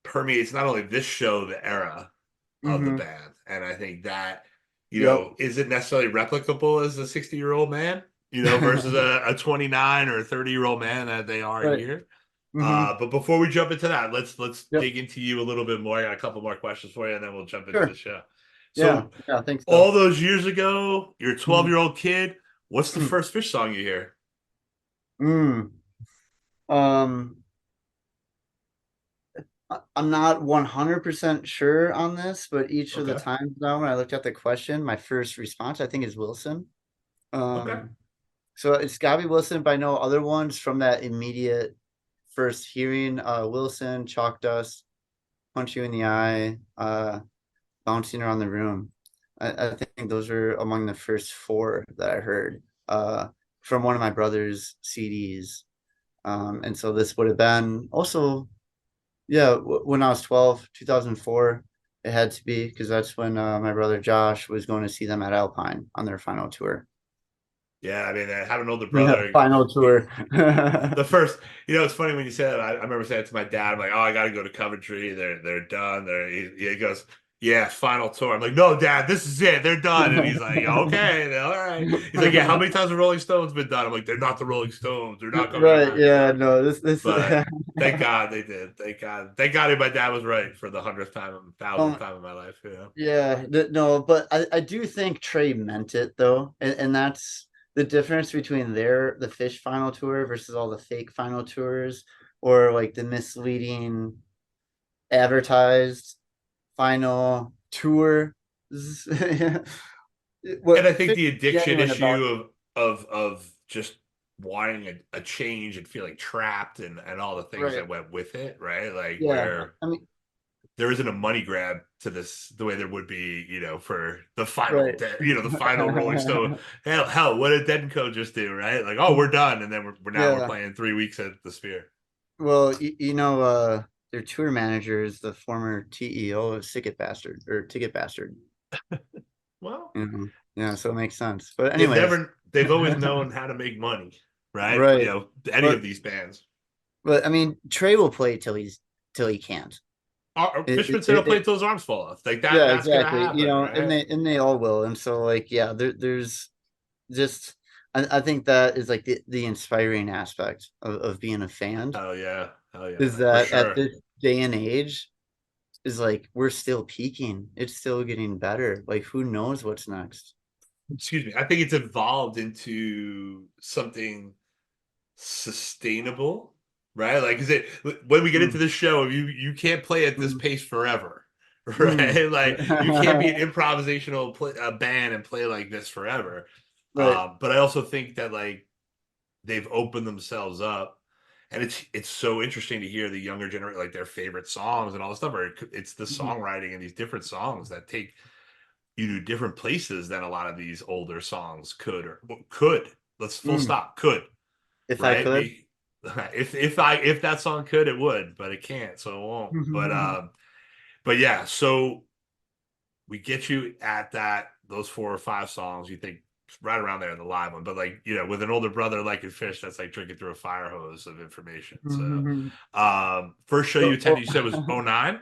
permeates not only this show, the era of the Hmm. band, and I think that, Yep. isn't necessarily replicable as a 60-year-old man, versus a 29 or a 30-year-old man that they are Right. here. Hmm. But before we jump into that, let's Yep. dig into you a little bit more. I got a couple more questions for you, and then we'll jump into the Sure. show. Yeah. So, Yeah. I think all so. those years ago, you're a Mhm. 12-year-old kid. What's the first Phish song you hear? Mm. Um, I'm not 100% sure on this, but each of the Okay. times now when I looked at the question, my first response I think is Wilson. Okay. So it's gotta be Wilson, but I know other ones from that immediate first hearing. Wilson, Chalk Dust, Punch You in the Eye, Bouncing Around the Room. I think those are among the first four that I heard. from one of my brother's CDs. And so this would have been also, yeah, when I was 12, 2004, it had to be because that's when my brother Josh was going to see them at Alpine on their final tour. Yeah, I mean, I have an older Yeah, brother. final tour. The first, it's funny when you said that. I remember saying it to my dad, I'm like, "Oh, I got to go to Coventry. They're done." He goes, "Yeah, final tour." I'm like, "No, Dad, this is it. They're done." And he's like, "Okay, all right." He's like, "Yeah, how many times have Rolling Stones been done?" I'm like, "They're not the Rolling Stones. They're not coming Right. back." Yeah. No. This. But thank God they did. Thank God my dad was right for the 100th time, 1000th um. time in my life. Yeah. No. But I do think Trey meant it though, and that's the difference between the Phish final tour versus all the fake final tours or like the misleading advertised final tour. And I What think Phish the is addiction genuine about? issue of just wanting a change and feeling trapped and all the things Right. that went with it, right? Like Yeah. where I mean. there isn't a money grab to this the way there would be, for the final Right. the final Rolling Stone. Hell, what did Dead Co just do, right? Like, oh, we're done, and then we're Yeah. playing 3 weeks at the Sphere. Well, their tour manager is the former TEO of Ticket Bastard or Ticket Bastard. Well, Yeah, so it makes sense. But anyways, they've always known how to make money, right? right. Any But of these bands. I mean, Trey will play till he can't. Fishman said he'll play until his arms fall off. Like Yeah, that's gonna exactly. happen, And right? they all will. And so like, yeah, there's just I think that is like the inspiring aspect of being a fan Hell yeah, is for that at sure. this day and age is like we're still peaking. It's still getting better. Like who knows what's next? Excuse me. I think it's evolved into something sustainable, right? Like, is it when we get into Mm, this show, you can't play at this mm, pace forever, mm. right? Like, you can't be an improvisational band and play like this forever. Right. But I also think that like they've opened themselves up, and it's so interesting to hear the younger generation like their favorite songs and all this stuff. Or it's the Mhm. songwriting and these different songs that take you to different places than a lot of these older songs could. Let's full Mm. stop. Could, If I right? could. If that song could, it would, but it can't, so it won't. But yeah, so we get you at those 4 or 5 songs. You think right around there in the live one, but like with an older brother like in Fish, that's like drinking through a fire hose of information. So, first show you So, attended, you said was '09.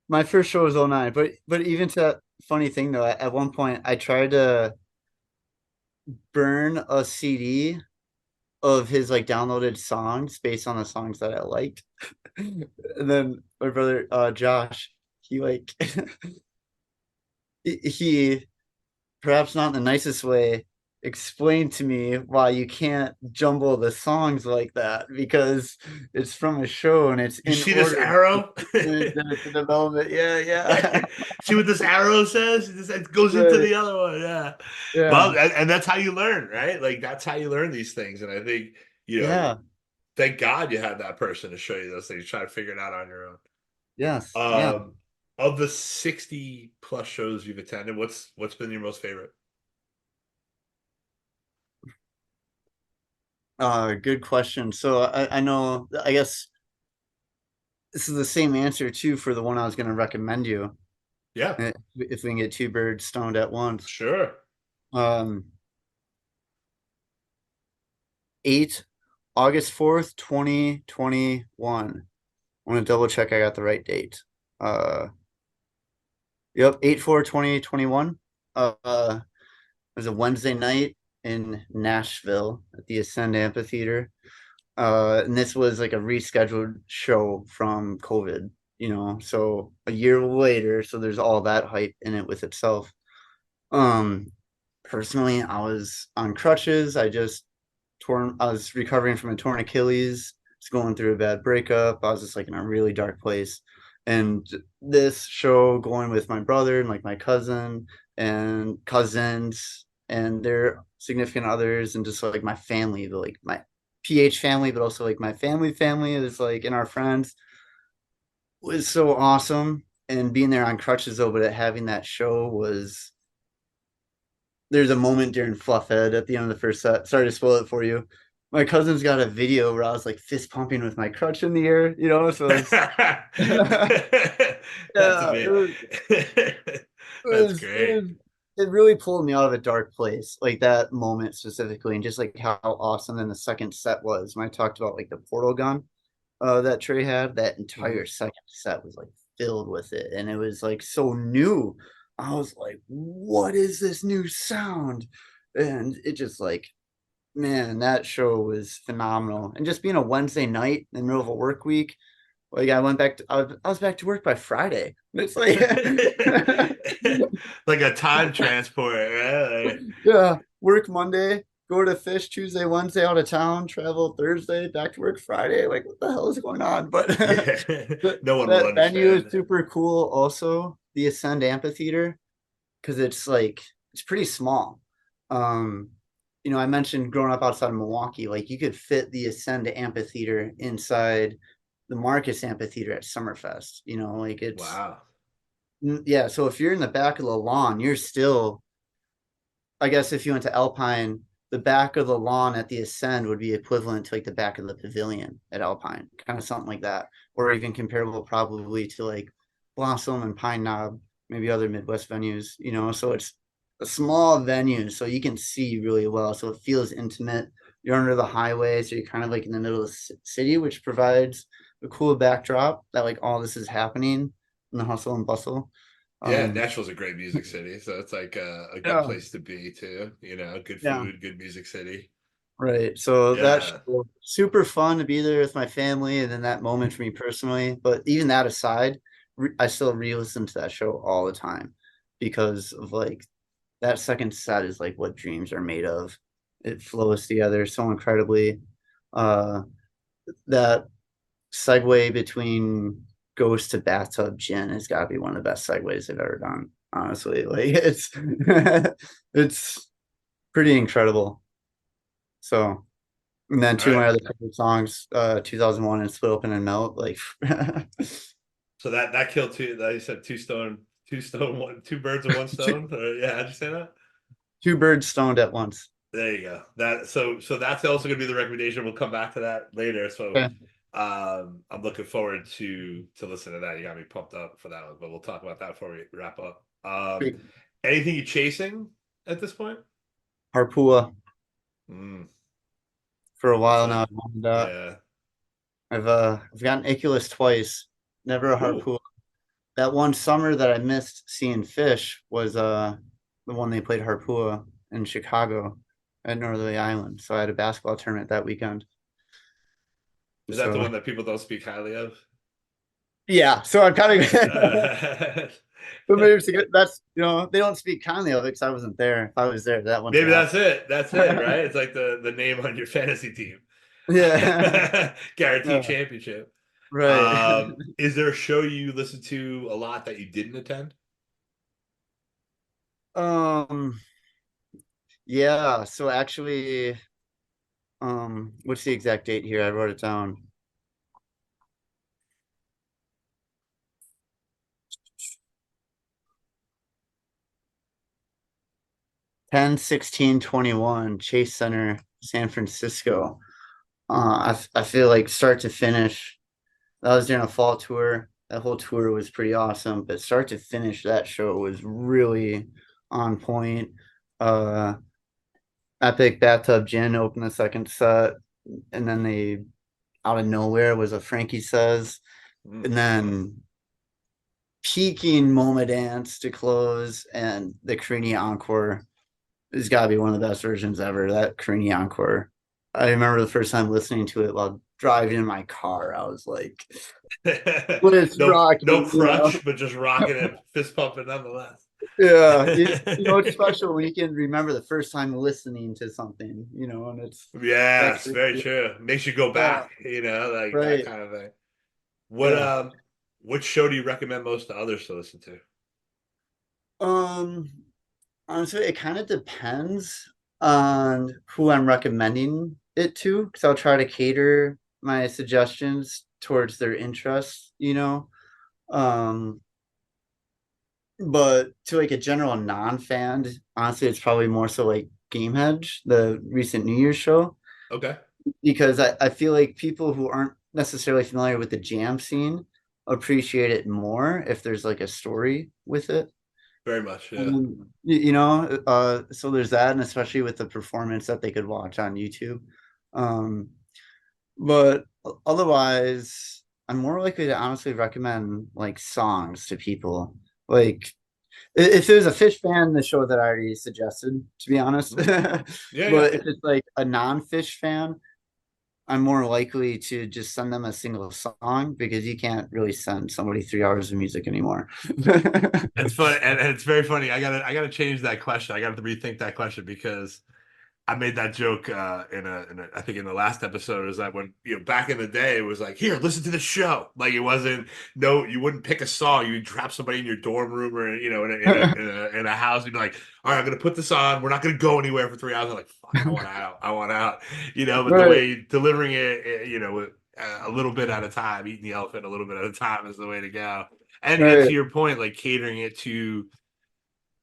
my first show was '09, but even to that funny thing though, at one point I tried to burn a CD of his like downloaded songs based on the songs that I liked. And then my brother Josh, he like he perhaps not in the nicest way, explain to me why you can't jumble the songs like that because it's from a show and it's You in see this order. arrow? The development. Yeah, yeah. See what this arrow says? It goes into Right. the other one. Yeah. Yeah. Well, and that's how you learn, right? Like that's how you learn these things. And I think, Yeah. thank God you had that person to show you those things. Try to figure it out on your own. Yes. Yeah. Of the 60 plus shows you've attended, what's been your most favorite? Good question. So I know I guess this is the same answer too for the one I was going to recommend you. Yeah, If we can get two birds stoned at once. sure. Um, 8 August 4th, 2021. I want to double check I got the right date. Yep, 8/4/2021. It was a Wednesday night in Nashville at the Ascend Amphitheater. And this was like a rescheduled show from COVID, so a year later, so there's all that hype in it with itself. Um, Personally, I was on crutches. I was recovering from a torn Achilles. I was going through a bad breakup. I was just like in a really dark place. And this show going with my brother and like my cousin and cousins and their significant others and just like my family, but like my PH family, but also like my family is like in our friends was so awesome. And being there on crutches though, but having that show was there's a moment during Fluffhead at the end of the first set. Sorry to spoil it for you. My cousin's got a video where I was like fist pumping with my crutch in the air, so it's That's yeah, amazing. That's great. it really pulled me out of a dark place, like that moment specifically, and just like how awesome then the second set was. When I talked about like the portal gun that Trey had, that entire second set was like filled with it, and it was like so new. I was like, what is this new sound? And it just like, man, that show was phenomenal. And just being a Wednesday night in the middle of a work week, like I was back to work by Friday. It's like like a time transport, right? yeah, work Monday, go to Phish Tuesday, Wednesday out of town, travel Thursday, back to work Friday. Like, what the hell is going on? But Yeah. No one will that venue is understand. super cool. Also, the Ascend Amphitheater, because it's pretty small. Um, I mentioned growing up outside of Milwaukee, like you could fit the Ascend Amphitheater inside the Marcus Amphitheater at Summerfest. Like it's Wow. yeah. So if you're in the back of the lawn, you're still, I guess if you went to Alpine, the back of the lawn at the Ascend would be equivalent to like the back of the pavilion at Alpine, kind of something like that, or even comparable probably to like Blossom and Pine Knob, maybe other Midwest venues. So it's a small venue, so you can see really well, so it feels intimate. You're under the highway, so you're kind of like in the middle of the city, which provides a cool backdrop that like all this is happening in the hustle and bustle. Yeah, Um, Nashville's a great music city, so it's like a good yeah, place to be too. Good yeah. food, good music city. Right. So that Yeah. show, super fun to be there with my family and then that moment for me personally. But even that aside, I still re-listen to that show all the time because of like that second set is like what dreams are made of. It flows together so incredibly. Uh, that segue between Ghost to Bathtub Gin has got to be one of the best segues I've ever done. Honestly, like it's it's pretty incredible. So. And then All two of right. my other favorite songs, 2001 and Split Open and Melt. Like, So that killed two. That you said two birds with one two, stone. Yeah, how'd you say that? two birds stoned at once. There you go. So that's also going to be the recommendation. We'll come back to that later. So Okay. I'm looking forward to listen to that. You got me pumped up for that one, but we'll talk about that before we wrap up. Great. Anything you chasing at this point? Harpua Mm, for a that's while a now. And, yeah. I've gotten Iculus twice, never a Ooh, Harpua. That one summer that I missed seeing Phish was the one they played Harpua in Chicago at Northerly Island. So I had a basketball tournament that weekend. is that the So one that people don't speak highly of? yeah, so I'm kind of Uh, but maybe it's a good, that's they don't speak kindly of it because I wasn't there. If I was there, that wouldn't Maybe have that's it. That's it, happened. right? It's like the name on your fantasy team. Yeah. Guaranteed Yeah. championship. Right. Is there a show you listen to a lot that you didn't attend? Um, yeah, so actually, what's the exact date here? I wrote it down. 10/16/21, Chase Center, San Francisco. I feel like start to finish, that was during a fall tour. That whole tour was pretty awesome, but start to finish, that show was really on point. Uh, Epic Bathtub Gin opened the second set, and then they out of nowhere was a Frankie Says, Mm. and then peaking Moma Dance to close, and the Carini Encore has got to be one of the best versions ever. That Carini Encore. I remember the first time listening to it while driving in my car. I was like, "What is No rocking?" crutch, but just rocking it, fist pumping nonetheless. Yeah, it's special when you can remember the first time listening to something, and it's Yes, actually, very true. Makes you go yeah, back, like that right, kind of thing. What yeah. what show do you recommend most to others to listen to? Um, Honestly, it kind of depends on who I'm recommending it to, because I'll try to cater my suggestions towards their interests. Um, but to like a general non-fan, honestly, it's probably more so like Game Hedge, the recent New Year's show, Okay. because I feel like people who aren't necessarily familiar with the jam scene appreciate it more if there's like a story with it. Very much. Yeah. So there's that, and especially with the performance that they could watch on YouTube. Um, but otherwise, I'm more likely to honestly recommend like songs to people. Like if there's a Phish fan, the show that I already suggested, to be honest. Yeah. Yeah. But if it's like a non-Phish fan, I'm more likely to just send them a single song because you can't really send somebody 3 hours of music anymore. It's fun, and it's very funny. I gotta change that question. I gotta rethink that question because I made that joke in a I think in the last episode is that when back in the day it was like, here, listen to the show. Like it wasn't, no, you wouldn't pick a song. You would trap somebody in your dorm room or in a house. You'd be like, all right, I'm gonna put this on. We're not gonna go anywhere for 3 hours. I'm like, fuck, I want out. I want out. But the Right. way delivering it, a little bit at a time, eating the elephant a little bit at a time is the way to go. And to Right. your point, like catering it to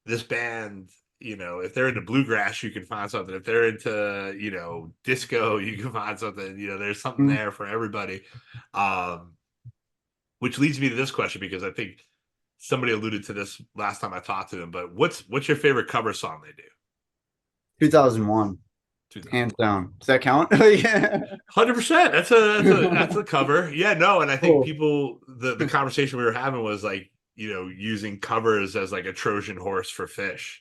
this band, if they're into bluegrass, you can find something. If they're into, disco, you can find something. There's something Mm. there for everybody. Um, which leads me to this question because I think somebody alluded to this last time I talked to them. But what's your favorite cover song they do? 2001, hands 2001. down. Does that count? Yeah. 100%. That's a cover. Yeah, no, and I think Cool. people the conversation we were having was like, using covers as like a Trojan horse for Phish.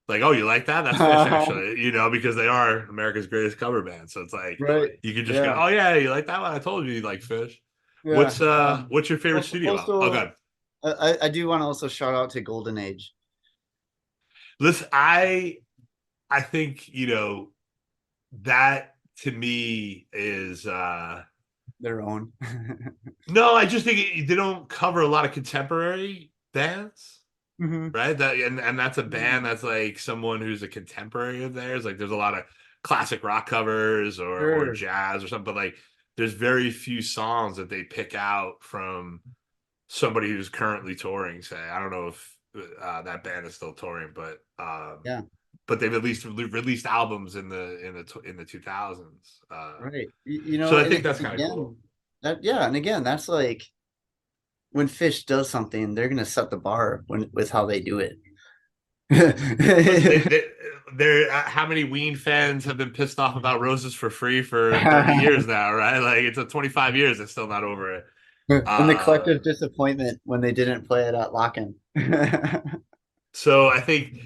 Like, oh, you like that? That's Phish, actually, because they are America's greatest cover band. So it's like Right. you could just go, Yeah. oh yeah, you like that one? I told you you like Phish. Yeah. What's your favorite studio album? Oh, Also, God. I do want to also shout out to Golden Age. Listen, I think, that to me is Their own. no, I just think they don't cover a lot of contemporary bands. Hmm. Right? And that's a band that's like someone who's a contemporary of theirs. Like there's a lot of classic rock covers or Sure. jazz or something, but like there's very few songs that they pick out from somebody who's currently touring. Say, I don't know if that band is still touring, Yeah. but they've at least released albums in the 2000s. Right. So I And think that's kind of cool. again, and again, that's like when Phish does something, they're gonna set the bar with how they do it. Listen, how many Ween fans have been pissed off about Roses for Free for 30 years now, right? Like it's a 25 years, it's still not over it. And the collective disappointment when they didn't play it at Lock-In. So I think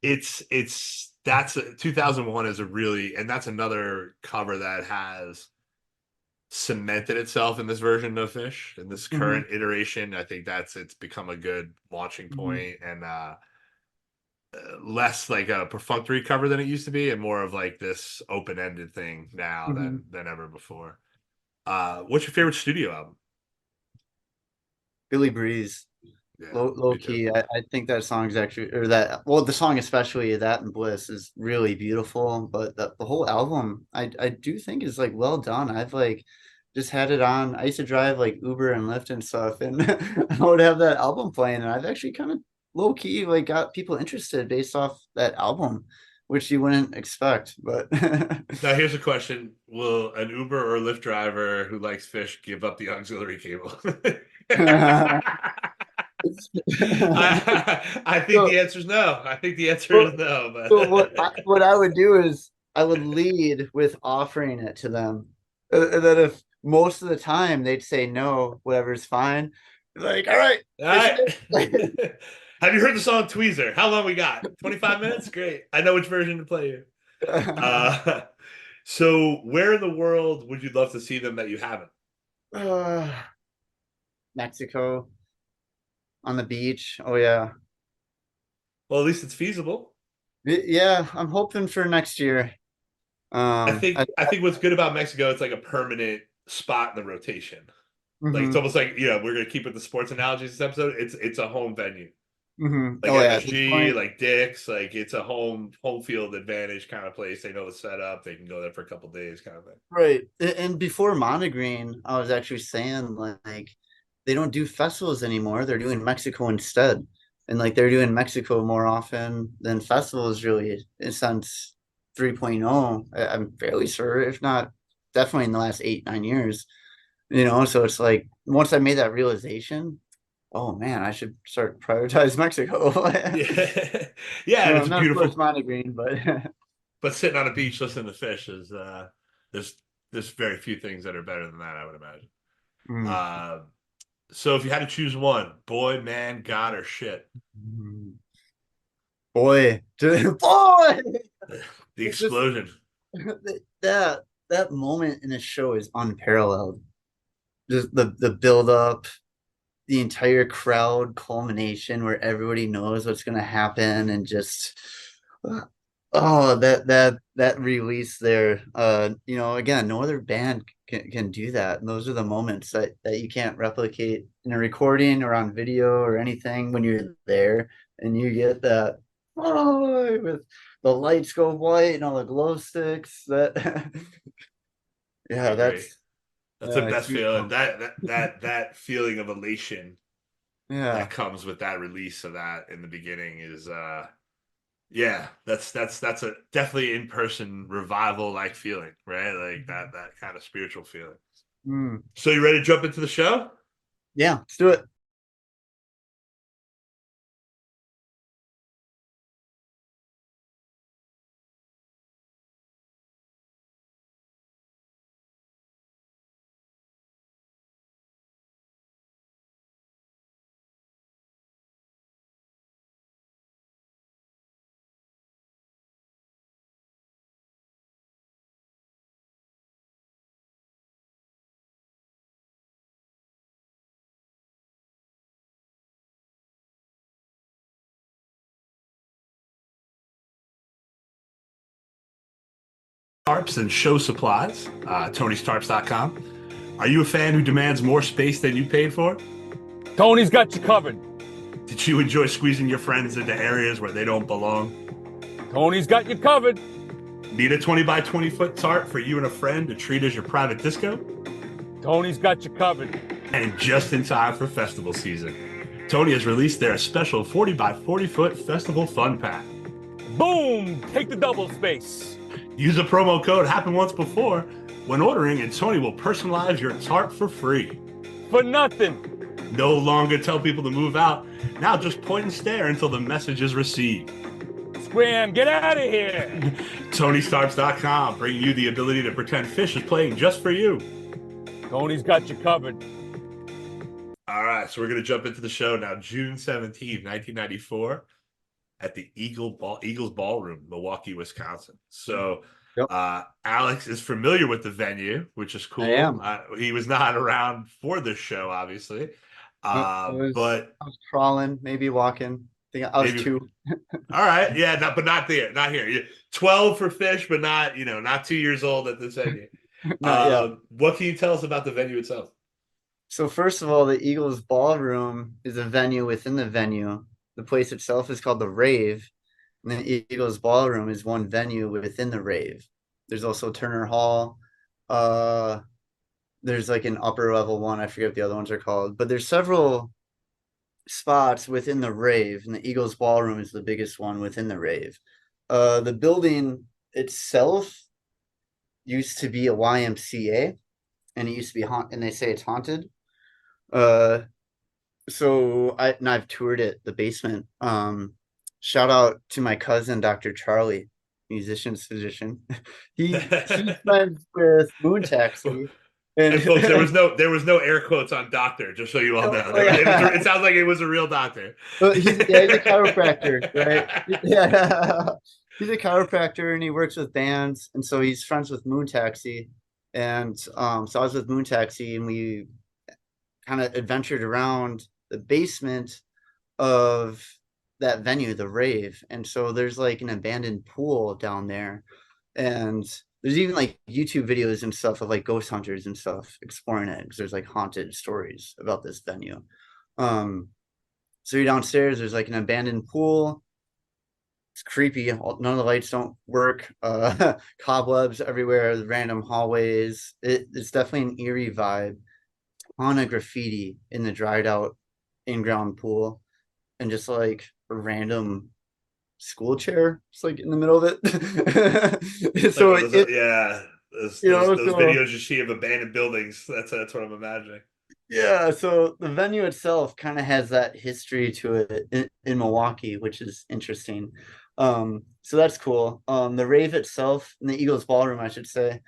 that's 2001 is a really, and that's another cover that has cemented itself in this version of Phish in this Mhm. current iteration. I think it's become a good launching point and less like a perfunctory cover than it used to be, and more of like this open-ended thing now Mhm. than ever before. What's your favorite studio album? Billy Breeze. Yeah, Low me too. key, I think that song's actually, or that, well, the song especially, that and Bliss is really beautiful. But the whole album, I do think is like well done. I've like just had it on. I used to drive like Uber and Lyft and stuff, and I would have that album playing, and I've actually kind of low key like got people interested based off that album, which you wouldn't expect. But Now here's a question: will an Uber or Lyft driver who likes Phish give up the auxiliary cable? I think so, the answer is no. I think the answer is so no. So But what I would do is I would lead with offering it to them, and then if most of the time they'd say no, whatever's fine. Like, all right, all this right. is it. Have you heard the song Tweezer? How long we got? 25 minutes? Great. I know which version to play you. Uh, so where in the world would you love to see them that you haven't? Uh, Mexico on the beach. Oh yeah, Well, at least it's feasible. yeah. I'm hoping for next year. I Um, I, think I think what's good about Mexico, it's like a permanent spot in the rotation. Like it's hmm almost like, we're gonna keep with the sports analogies this episode. It's a home venue. Like Oh yeah, at this MSG, point. like Dick's, like it's a home field advantage kind of place. They know the setup. They can go there for a couple days, kind of thing. Right. And before Montegreen, I was actually saying like they don't do festivals anymore. They're doing Mexico instead. and like they're doing Mexico more often than festivals really since 3.0. I'm fairly sure, if not definitely in the last 8-9 years. So it's like once I made that realization, oh man, I should start prioritize Mexico. Yeah, yeah, and it's Not of course beautiful. monitoring, but But sitting on a beach listening to Phish is there's there's very few things that are better than that, I would imagine. Mm. Uh, so if you had to choose one, boy, man, God, or shit, Boy, boy, the it just explosion. that moment in the show is unparalleled. Just the build up, the entire crowd culmination where everybody knows what's going to happen, and just that release there. Again, no other band can do that, and those are the moments that you can't replicate in a recording or on video or anything. When you're there and you get that, oh, with the lights go white and all the glow sticks, that I yeah, agree. that's That's the it's best feeling. beautiful. That feeling of elation Yeah. that comes with that release of that in the beginning is yeah, that's a definitely in person revival like feeling, right? Like that kind of spiritual feeling. Mm. So you ready to jump into the show? Yeah, let's do it. Tarps and show supplies, Tony'sTarps.com. Are you a fan who demands more space than you paid for? Tony's got you covered. Did you enjoy squeezing your friends into areas where they don't belong? Tony's got you covered. Need a 20 by 20 foot tarp for you and a friend to treat as your private disco? Tony's got you covered. And just in time for festival season, Tony has released their special 40 by 40 foot festival fun pack. Boom! Take the double space. Use the promo code Happened Once Before when ordering, and Tony will personalize your tarp for free. For nothing. No longer tell people to move out. Now just point and stare until the message is received. Scram, get out of here. Tony'sTarps.com, bringing you the ability to pretend Phish is playing just for you. Tony's got you covered. All right, so we're going to jump into the show now. June 17th, 1994, at the Eagles Ballroom, Milwaukee, Wisconsin. So Yep. Alex is familiar with the venue, which is cool. I am. He was not around for this show, obviously. I But was crawling, maybe walking. I think I was maybe 2. all right, yeah, but not there, not here. 12 for Phish, but not 2 years old at this venue. Not yet. What can you tell us about the venue itself? So first of all, the Eagles Ballroom is a venue within the venue. The place itself is called the Rave, and the Eagles Ballroom is one venue within the Rave. There's also Turner Hall. There's like an upper level one. I forget what the other ones are called, but there's several spots within the Rave, and the Eagles Ballroom is the biggest one within the Rave. The building itself used to be a YMCA, and it used to be and they say it's haunted. So I've toured it, the basement. Shout out to my cousin, Dr. Charlie, musician's physician. He's friends with Moon Taxi. And folks, there was no air quotes on doctor, just so you all know. It sounds like it was a real doctor. He's a chiropractor, right? Yeah. He's a chiropractor and he works with bands, and so he's friends with Moon Taxi. And so I was with Moon Taxi, and we kind of adventured around the basement of that venue, the Rave. And so there's like an abandoned pool down there, and there's even like YouTube videos and stuff of like ghost hunters and stuff exploring it, because there's like haunted stories about this venue. So you're downstairs, there's like an abandoned pool. It's creepy. None of the lights don't work. Cobwebs everywhere, random hallways. It's definitely an eerie vibe. Ton of graffiti in the dried out in-ground pool. and just like a random school chair, it's like in the middle of it. Like So one of those, yeah, those so videos you see of abandoned buildings. That's what I'm imagining. yeah, so the venue itself kind of has that history to it in Milwaukee, which is interesting. So that's cool. The rave itself in the Eagles Ballroom, I should say,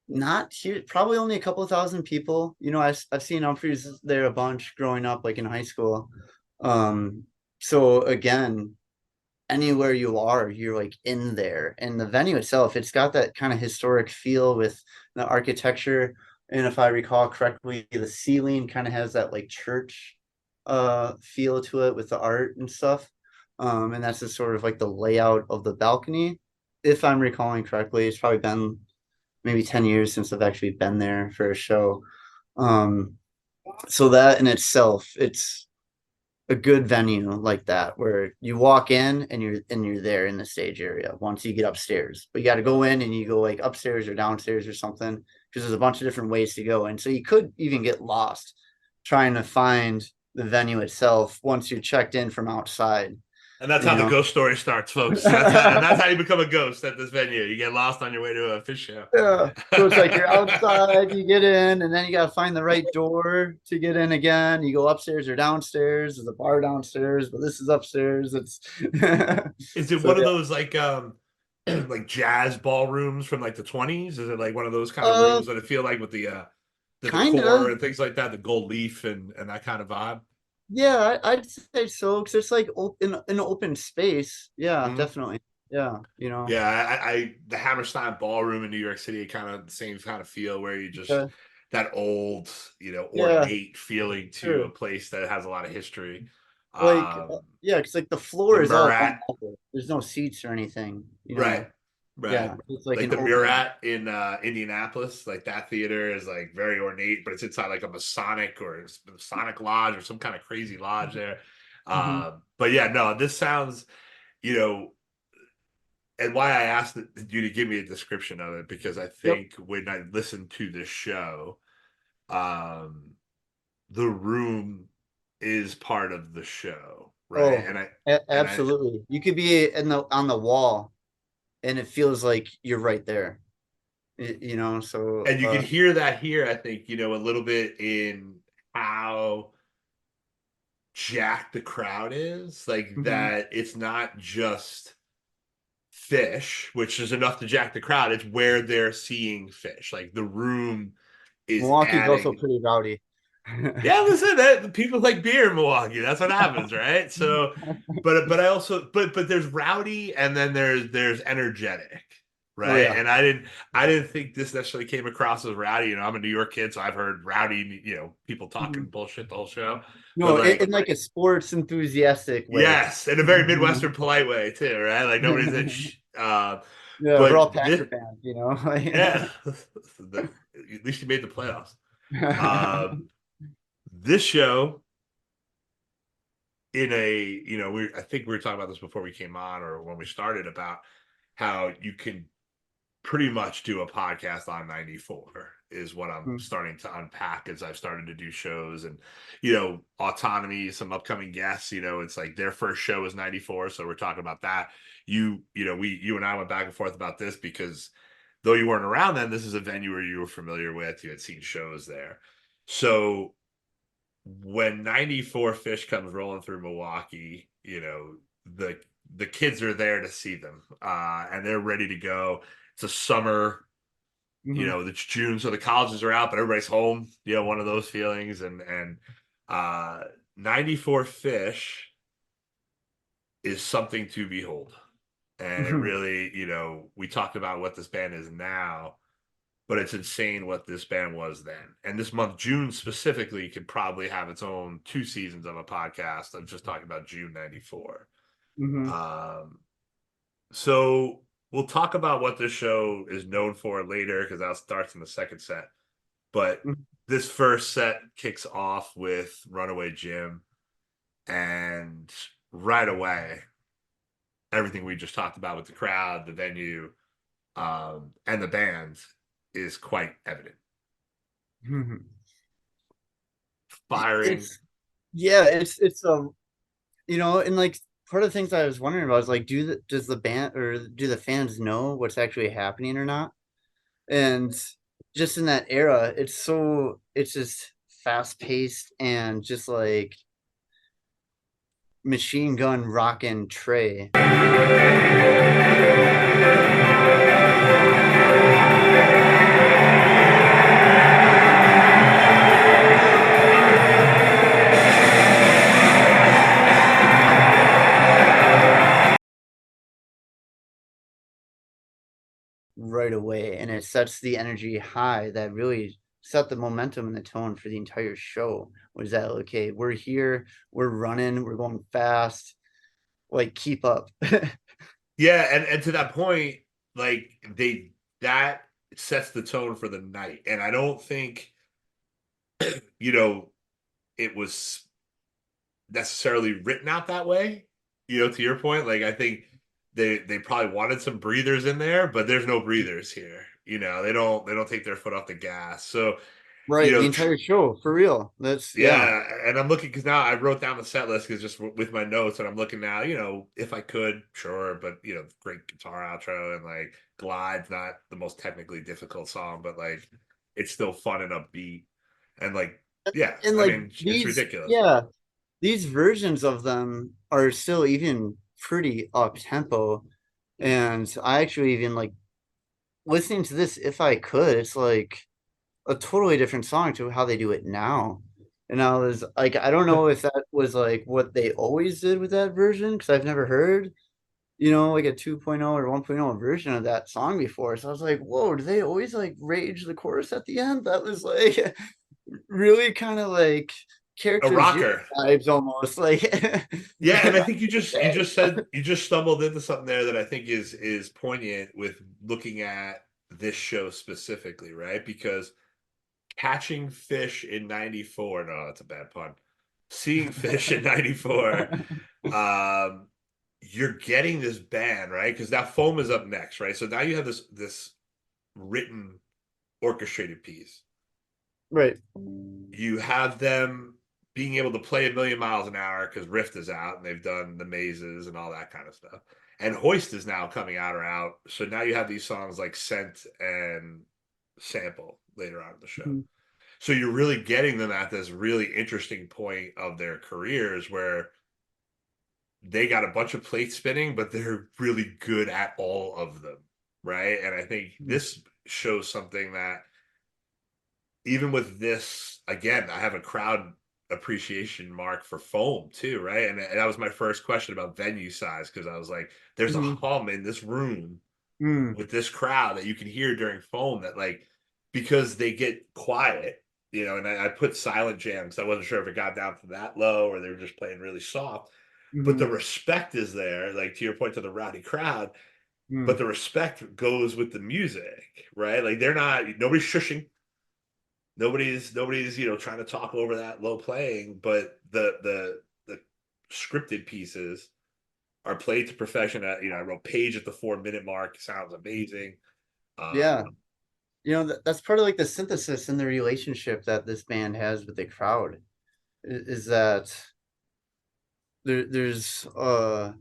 not huge, probably only a couple thousand people. I've seen Humphreys there a bunch growing up, like in high school. Um, so again, anywhere you are, you're like in there. And the venue itself, it's got that kind of historic feel with the architecture. And if I recall correctly, the ceiling kind of has that like church feel to it with the art and stuff. And that's just sort of like the layout of the balcony. If I'm recalling correctly, it's probably been maybe 10 years since I've actually been there for a show. Um, so that in itself, it's a good venue like that where you walk in and you're there in the stage area once you get upstairs. But you got to go in and you go like upstairs or downstairs or something because there's a bunch of different ways to go. And so you could even get lost trying to find the venue itself once you're checked in from outside. And that's You how the know? ghost story starts, folks. That's how you become a ghost at this venue. You get lost on your way to a Phish show. Yeah. So it's like you're outside, you get in, and then you got to find the right door to get in again. You go upstairs or downstairs. There's a bar downstairs, but this is upstairs. It's Is it so one of yeah. those like jazz ballrooms from like the 20s? Is it like one of those kind of Uh, rooms that I feel like with the kind decor of. and things like that, the gold leaf and that kind of vibe? Yeah, I'd say so because it's like open an open space. Yeah, Mhm. definitely. Yeah, Yeah, I the Hammerstein Ballroom in New York City, kind of the same kind of feel where you just uh, that old, yeah, ornate feeling to a sure. place that has a lot of history. Like, Um, yeah, because like the the floor is all Murat, level. There's no seats or anything. right, right. Yeah, it's like Like an the open. Murat in Indianapolis, like that theater is like very ornate, but it's inside like a Masonic lodge or some kind of crazy lodge there. Mhm. But yeah, no, this sounds, you know, and why I asked you to give me a description of it because I Yep. think when I listened to this show, um, the room is part of the show, right? Oh, And I absolutely. You could be in the on the wall, and it feels like you're right there. So and you can hear that here. I think a little bit in how jacked the crowd is, like mhm. that. It's not just Phish, which is enough to jack the crowd. It's where they're seeing Phish. Like the room is Milwaukee's also adding. pretty rowdy. Yeah, listen, that people like beer in Milwaukee. That's what happens, right? So, but I also but there's rowdy and then there's energetic, Oh right? yeah. And I didn't think this necessarily came across as rowdy. I'm a New York kid, so I've heard rowdy, people talking Mhm. bullshit the whole show. But No, like, in like a sports enthusiastic way. yes, in a very Midwestern polite way too, right? Like nobody's in. Yeah, we're But all Packer this, fans. yeah, at least you made the playoffs. Um, this show in a I think we were talking about this before we came on or when we started about how you can pretty much do a podcast on 94 is what I'm starting to unpack as I've started to do shows and autonomy, some upcoming guests, it's like their first show is 94, so we're talking about that. You and I went back and forth about this because though you weren't around then, this is a venue where you were familiar with, you had seen shows there. So when 94 Phish comes rolling through Milwaukee, the kids are there to see them. And they're ready to go. It's a summer, Mhm. it's June, so the colleges are out, but everybody's home, one of those feelings. And 94 Phish is something to behold. And it Mhm. really, we talked about what this band is now, but it's insane what this band was then. And this month, June specifically, could probably have its own 2 seasons of a podcast. I'm just talking about June 94. Mhm. Um, so we'll talk about what this show is known for later because that starts in the second set. But Mhm. this first set kicks off with Runaway Jim. And right away, everything we just talked about with the crowd, the venue, and the band is quite evident. Mhm. Firing. It's yeah, it's And like part of the things I was wondering about is like, does the band or do the fans know what's actually happening or not? And just in that era, it's just fast paced and just like machine gun rockin' Trey. Right away, and it sets the energy high that really set the momentum and the tone for the entire show. Was that okay? We're here, we're running, we're going fast, like keep up. Yeah, and to that point, like that sets the tone for the night. And I don't think, you know, it was necessarily written out that way. To your point, like I think they probably wanted some breathers in there, but there's no breathers here. They don't take their foot off the gas. So, Right, the entire show for real. That's yeah. yeah, and I'm looking because now I wrote down the set list because just with my notes, and I'm looking now. If I could, sure, but great guitar outro and like Glide's not the most technically difficult song, but like it's still fun and upbeat, and like yeah, And I like mean it's ridiculous. these versions of them are still even pretty up tempo. And I actually even like listening to this if I could, it's like a totally different song to how they do it now. And I was like, I don't know if that was like what they always did with that version because I've never heard, like a 2.0 or 1.0 version of that song before. So I was like, whoa, do they always like rage the chorus at the end? That was like really kind of like A character zero rocker. vibes almost like Yeah, and I think you just stumbled into something there that I think is poignant with looking at this show specifically, right? Because catching Phish in 94, no, that's a bad pun. Seeing Phish in 94, um, you're getting this band, right? Because now Foam is up next, right? So now you have this written orchestrated piece. right. You have them being able to play a million miles an hour because Rift is out and they've done the mazes and all that kind of stuff. And Hoist is now coming out or out. So now you have these songs like Scent and Sample later on in the show. Mhm. So you're really getting them at this really interesting point of their careers where they got a bunch of plates spinning, but they're really good at all of them. Right. And I think this shows something that even with this, again, I have a crowd appreciation mark for Foam too, right? And that was my first question about venue size because I was like, there's a Mhm. hum in this room Mm. with this crowd that you can hear during Foam that like because they get quiet, and I put silent jams. I wasn't sure if it got down to that low or they were just playing really soft. But the Mhm. respect is there, like to your point to the rowdy crowd, but Mm. the respect goes with the music, right? Like nobody's shushing. Nobody's trying to talk over that low playing, but the scripted pieces are played to perfection. I wrote Page at the 4 minute mark. Sounds amazing. Yeah. Um, That's part of like the synthesis in the relationship that this band has with the crowd is that there's a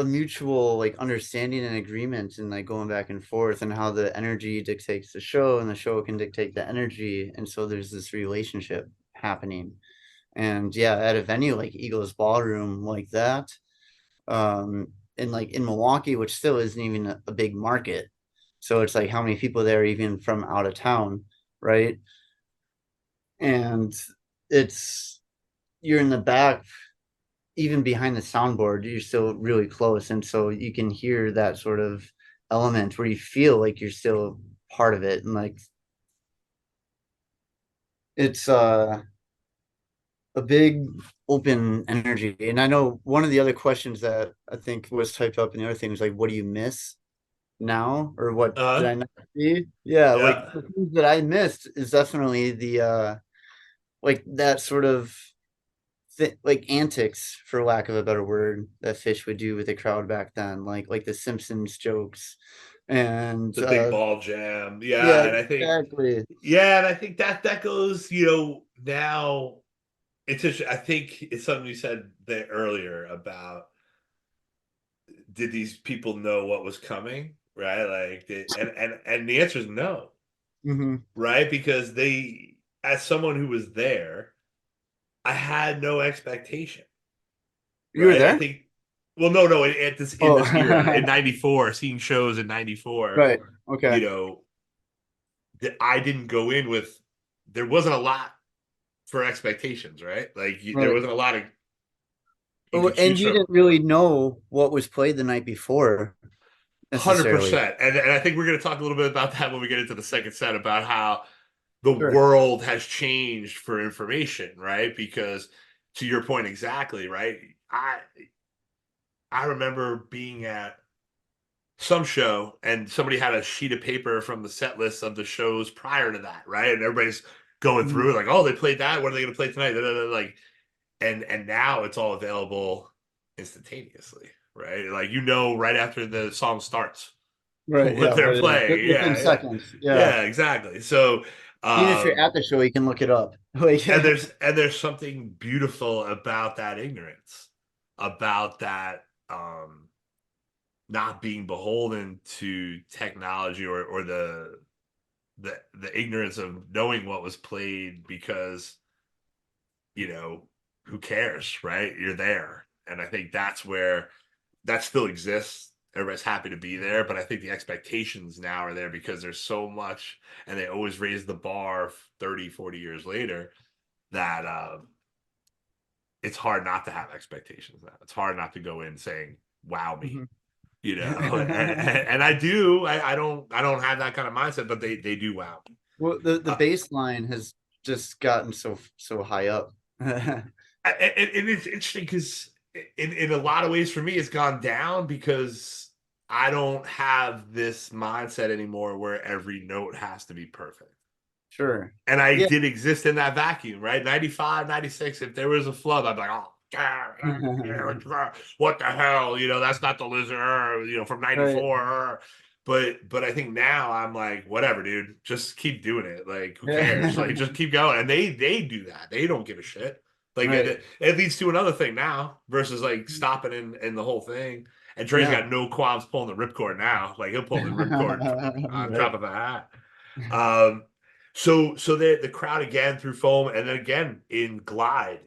mutual like understanding and agreement and like going back and forth and how the energy dictates the show and the show can dictate the energy. And so there's this relationship happening. And yeah, at a venue like Eagles Ballroom like that, and like in Milwaukee, which still isn't even a big market. So it's like how many people there even from out of town, right? And it's you're in the back, even behind the soundboard, you're still really close. And so you can hear that sort of element where you feel like you're still part of it. And like it's a big open energy. And I know one of the other questions that I think was typed up in the other thing was like, what do you miss now? Or what did uh, I not see? Yeah, like yeah, the things that I missed is definitely the like that sort of like antics, for lack of a better word, that Fish would do with the crowd back then, like the Simpsons jokes, and the big ball jam. yeah, Yeah, and I think exactly. yeah, and I think that goes. Now I think it's something you said there earlier about, did these people know what was coming, right? Like, and the answer is no, Mm-hmm. right? Because as someone who was there, I had no expectation, You were right? I there? think, well, no, at this in Oh, this era in '94, seeing shows in '94, right. you Okay. know, that I didn't go in with, there wasn't a lot for expectations, right? Like there Right. wasn't a lot of you Oh, could choose and you from. didn't really know what was played the night before 100%. necessarily. And I think we're going to talk a little bit about that when we get into the second set, about how the Sure. world has changed for information, right? Because to your point exactly, right? I I remember being at some show and somebody had a sheet of paper from the set list of the shows prior to that, right? And everybody's going Mhm. through like, oh, they played that. What are they going to play tonight? Like, and now it's all available instantaneously, right? Like, right after the song starts Right. what Yeah. they're Right. Yeah. playing. Within Yeah, yeah, seconds. Yeah. yeah, exactly. So, Even if you're um, at the show, you can look it up. Like, and there's something beautiful about that ignorance, about that not being beholden to technology, or the ignorance of knowing what was played, because you know who cares, right? You're there, and I think that's where that still exists. Everybody's happy to be there, but I think the expectations now are there because there's so much, and they always raise the bar 30, 40 years later, that it's hard not to have expectations now. It's hard not to go in saying, wow me, Mhm. and I do. I don't have that kind of mindset, but they do wow me. Well, the Uh, baseline has just gotten so high up. and it's interesting because in a lot of ways for me it's gone down, because I don't have this mindset anymore where every note has to be perfect. Sure. And I Yeah. did exist in that vacuum, right? 95, 96. If there was a flub, I'd be like, oh, what the hell? That's not the lizard, from Right. 94. But I think now I'm like, whatever, dude. Just keep doing it. Like, who cares? Like, Yeah. just keep going. And they do that. They don't give a shit. Like, Right. it leads to another thing now versus like stopping in the whole thing. And Dre's Yeah. got no qualms pulling the ripcord now. Like, he'll pull the ripcord on Right. drop of a hat. Um, so the crowd again through foam, and then again in glide,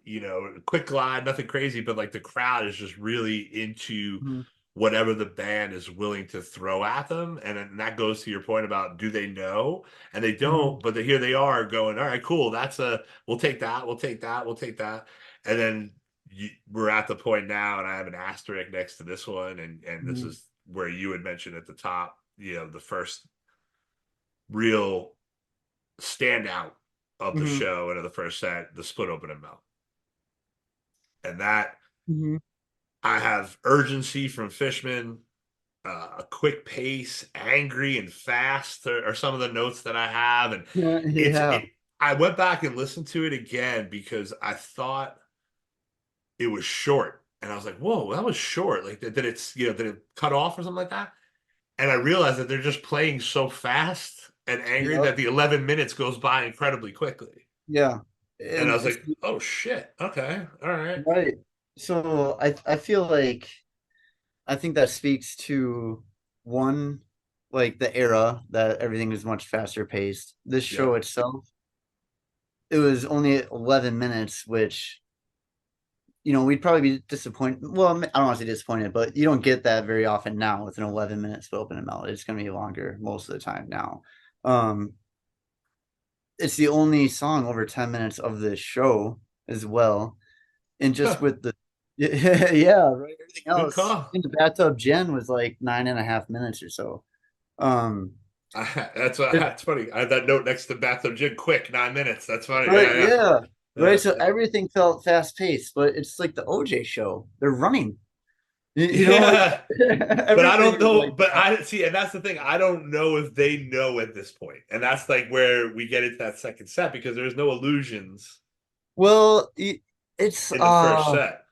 quick glide, nothing crazy, but like the crowd is just really into Mhm. whatever the band is willing to throw at them. And then that goes to your point about, do they know? And they Mhm. don't, but here they are going, all right, cool. We'll take that. We'll take that. We'll take that. And then we're at the point now, and I have an asterisk next to this one. And this Mhm. is where you had mentioned at the top, the first real standout of the Mhm. show and of the first set, the split open and melt. And that, Mhm. I have urgency from Fishman, a quick pace, angry and fast are some of the notes that I have. And it's Yeah. it. I went back and listened to it again because I thought it was short, and I was like, "Whoa, that was short." Like, did it cut off or something like that? And I realized that they're just playing so fast and angry Yep. that the 11 minutes goes by incredibly quickly. Yeah. And I And was like, "Oh shit, okay, all right." right. So I feel like I think that speaks to one, like the era that everything was much faster paced. This show Yep. itself, it was only 11 minutes, which we'd probably be disappointed. Well, I don't want to say disappointed, but you don't get that very often now with an 11 minutes to open and melt. It's going to be longer most of the time now. Um, it's the only song over 10 minutes of this show as well. And just Huh, with the yeah, right. Everything good else call. in the bathtub Jen was like 9.5 minutes or so. Um, That's funny. I have that note next to bathtub gin. Quick, 9 minutes. That's funny. right, Yeah, yeah, yeah, right. So everything felt fast paced, but it's like the OJ show. They're running, like yeah. But I everything don't is know. like But that. I see, and that's the thing. I don't know if they know at this point, and that's like where we get into that second set, because there's no illusions Well, it's in the first set.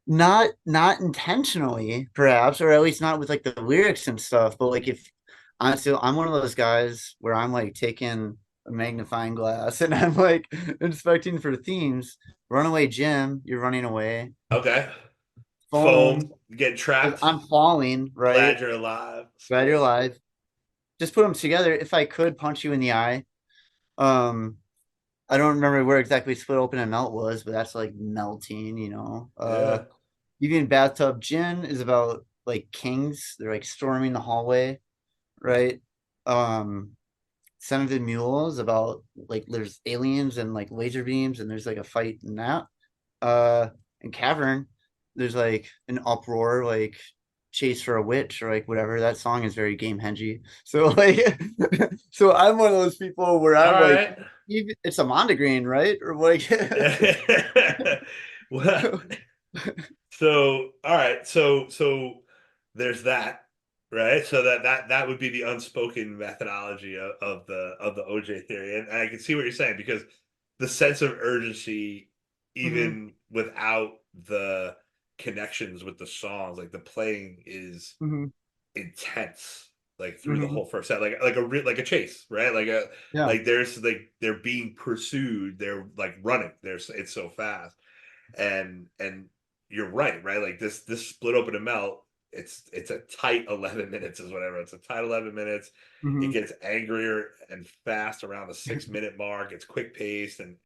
not intentionally, perhaps, or at least not with like the lyrics and stuff. But like if honestly, I'm one of those guys where I'm like taking a magnifying glass, and I'm like inspecting for themes. Runaway Jim, you're running away. Okay. Foam, get trapped. I'm falling, right? Glad you're alive. Glad you're alive. Just put them together. If I could punch you in the eye. I don't remember where exactly Split Open and Melt was, but that's like melting, you know. Yeah. Even Bathtub Gin is about like kings. They're like storming the hallway, right? Son of the Mule is about like there's aliens and like laser beams and there's like a fight in that. In Cavern, there's like an uproar, like chase for a witch or like whatever. That song is very game hengy. So like so I'm one of those people where I'm All like right. it's a Mondegreen, right? Or like Well, so all right, so there's that, right? So that would be the unspoken methodology of the OJ theory, and I can see what you're saying because the sense of urgency, even without the connections with the songs, like the playing is intense, like through the whole first set, like a chase, right? Like there's like they're being pursued, they're like running, there's it's so fast, and you're right, like this Split Open and Melt. It's a tight 11 minutes is whatever. It's a tight 11 minutes. It gets angrier and fast around the 6 minute mark. It's quick paced and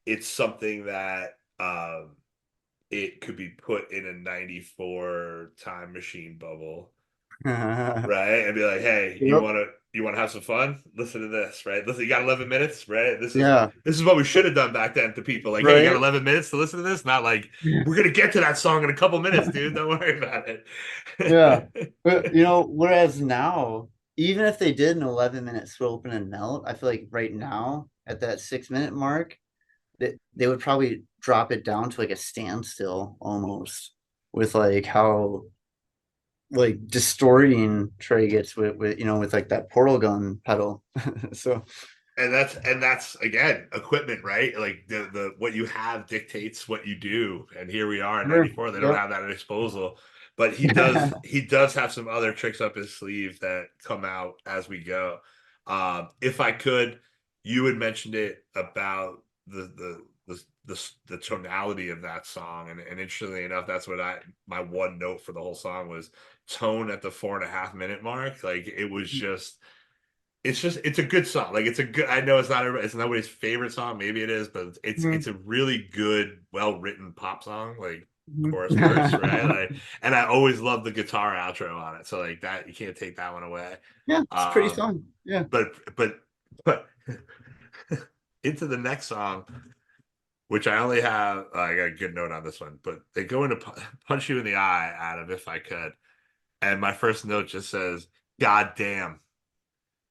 it's something that it could be put in a 94 time machine bubble, right? And be like, hey, you want to have some fun? Listen to this, right? Listen, you got 11 minutes, right? This is what we should have done back then to people. Like, hey, you got 11 minutes to listen to this? Not like we're gonna get to that song in a couple minutes, dude. Don't worry about it. But you know, whereas now, even if they did an 11-minute Split Open and Melt, I feel like right now at that 6 minute mark, they would probably drop it down to like a standstill almost with like how like distorting Trey gets with you know with like that portal gun pedal. So and that's again equipment, right? Like the what you have dictates what you do. And here we are in 94. They don't have that at disposal. But he does have some other tricks up his sleeve that come out as we go. If I could, you had mentioned it about the tonality of that song, and interestingly enough, that's what my one note for the whole song was tone at the 4.5 minute mark. Like it was just it's a good song. Like it's a good, I know it's not nobody's favorite song, maybe it is, but it's a really good, well written pop song, like chorus verse, right? Like, and I always love the guitar outro on it, so like that you can't take that one away. Yeah, it's a pretty song. Yeah, but into the next song, which I only have, I got a good note on this one, but they go into Punch You in the Eye out of If I Could. And my first note just says, God damn.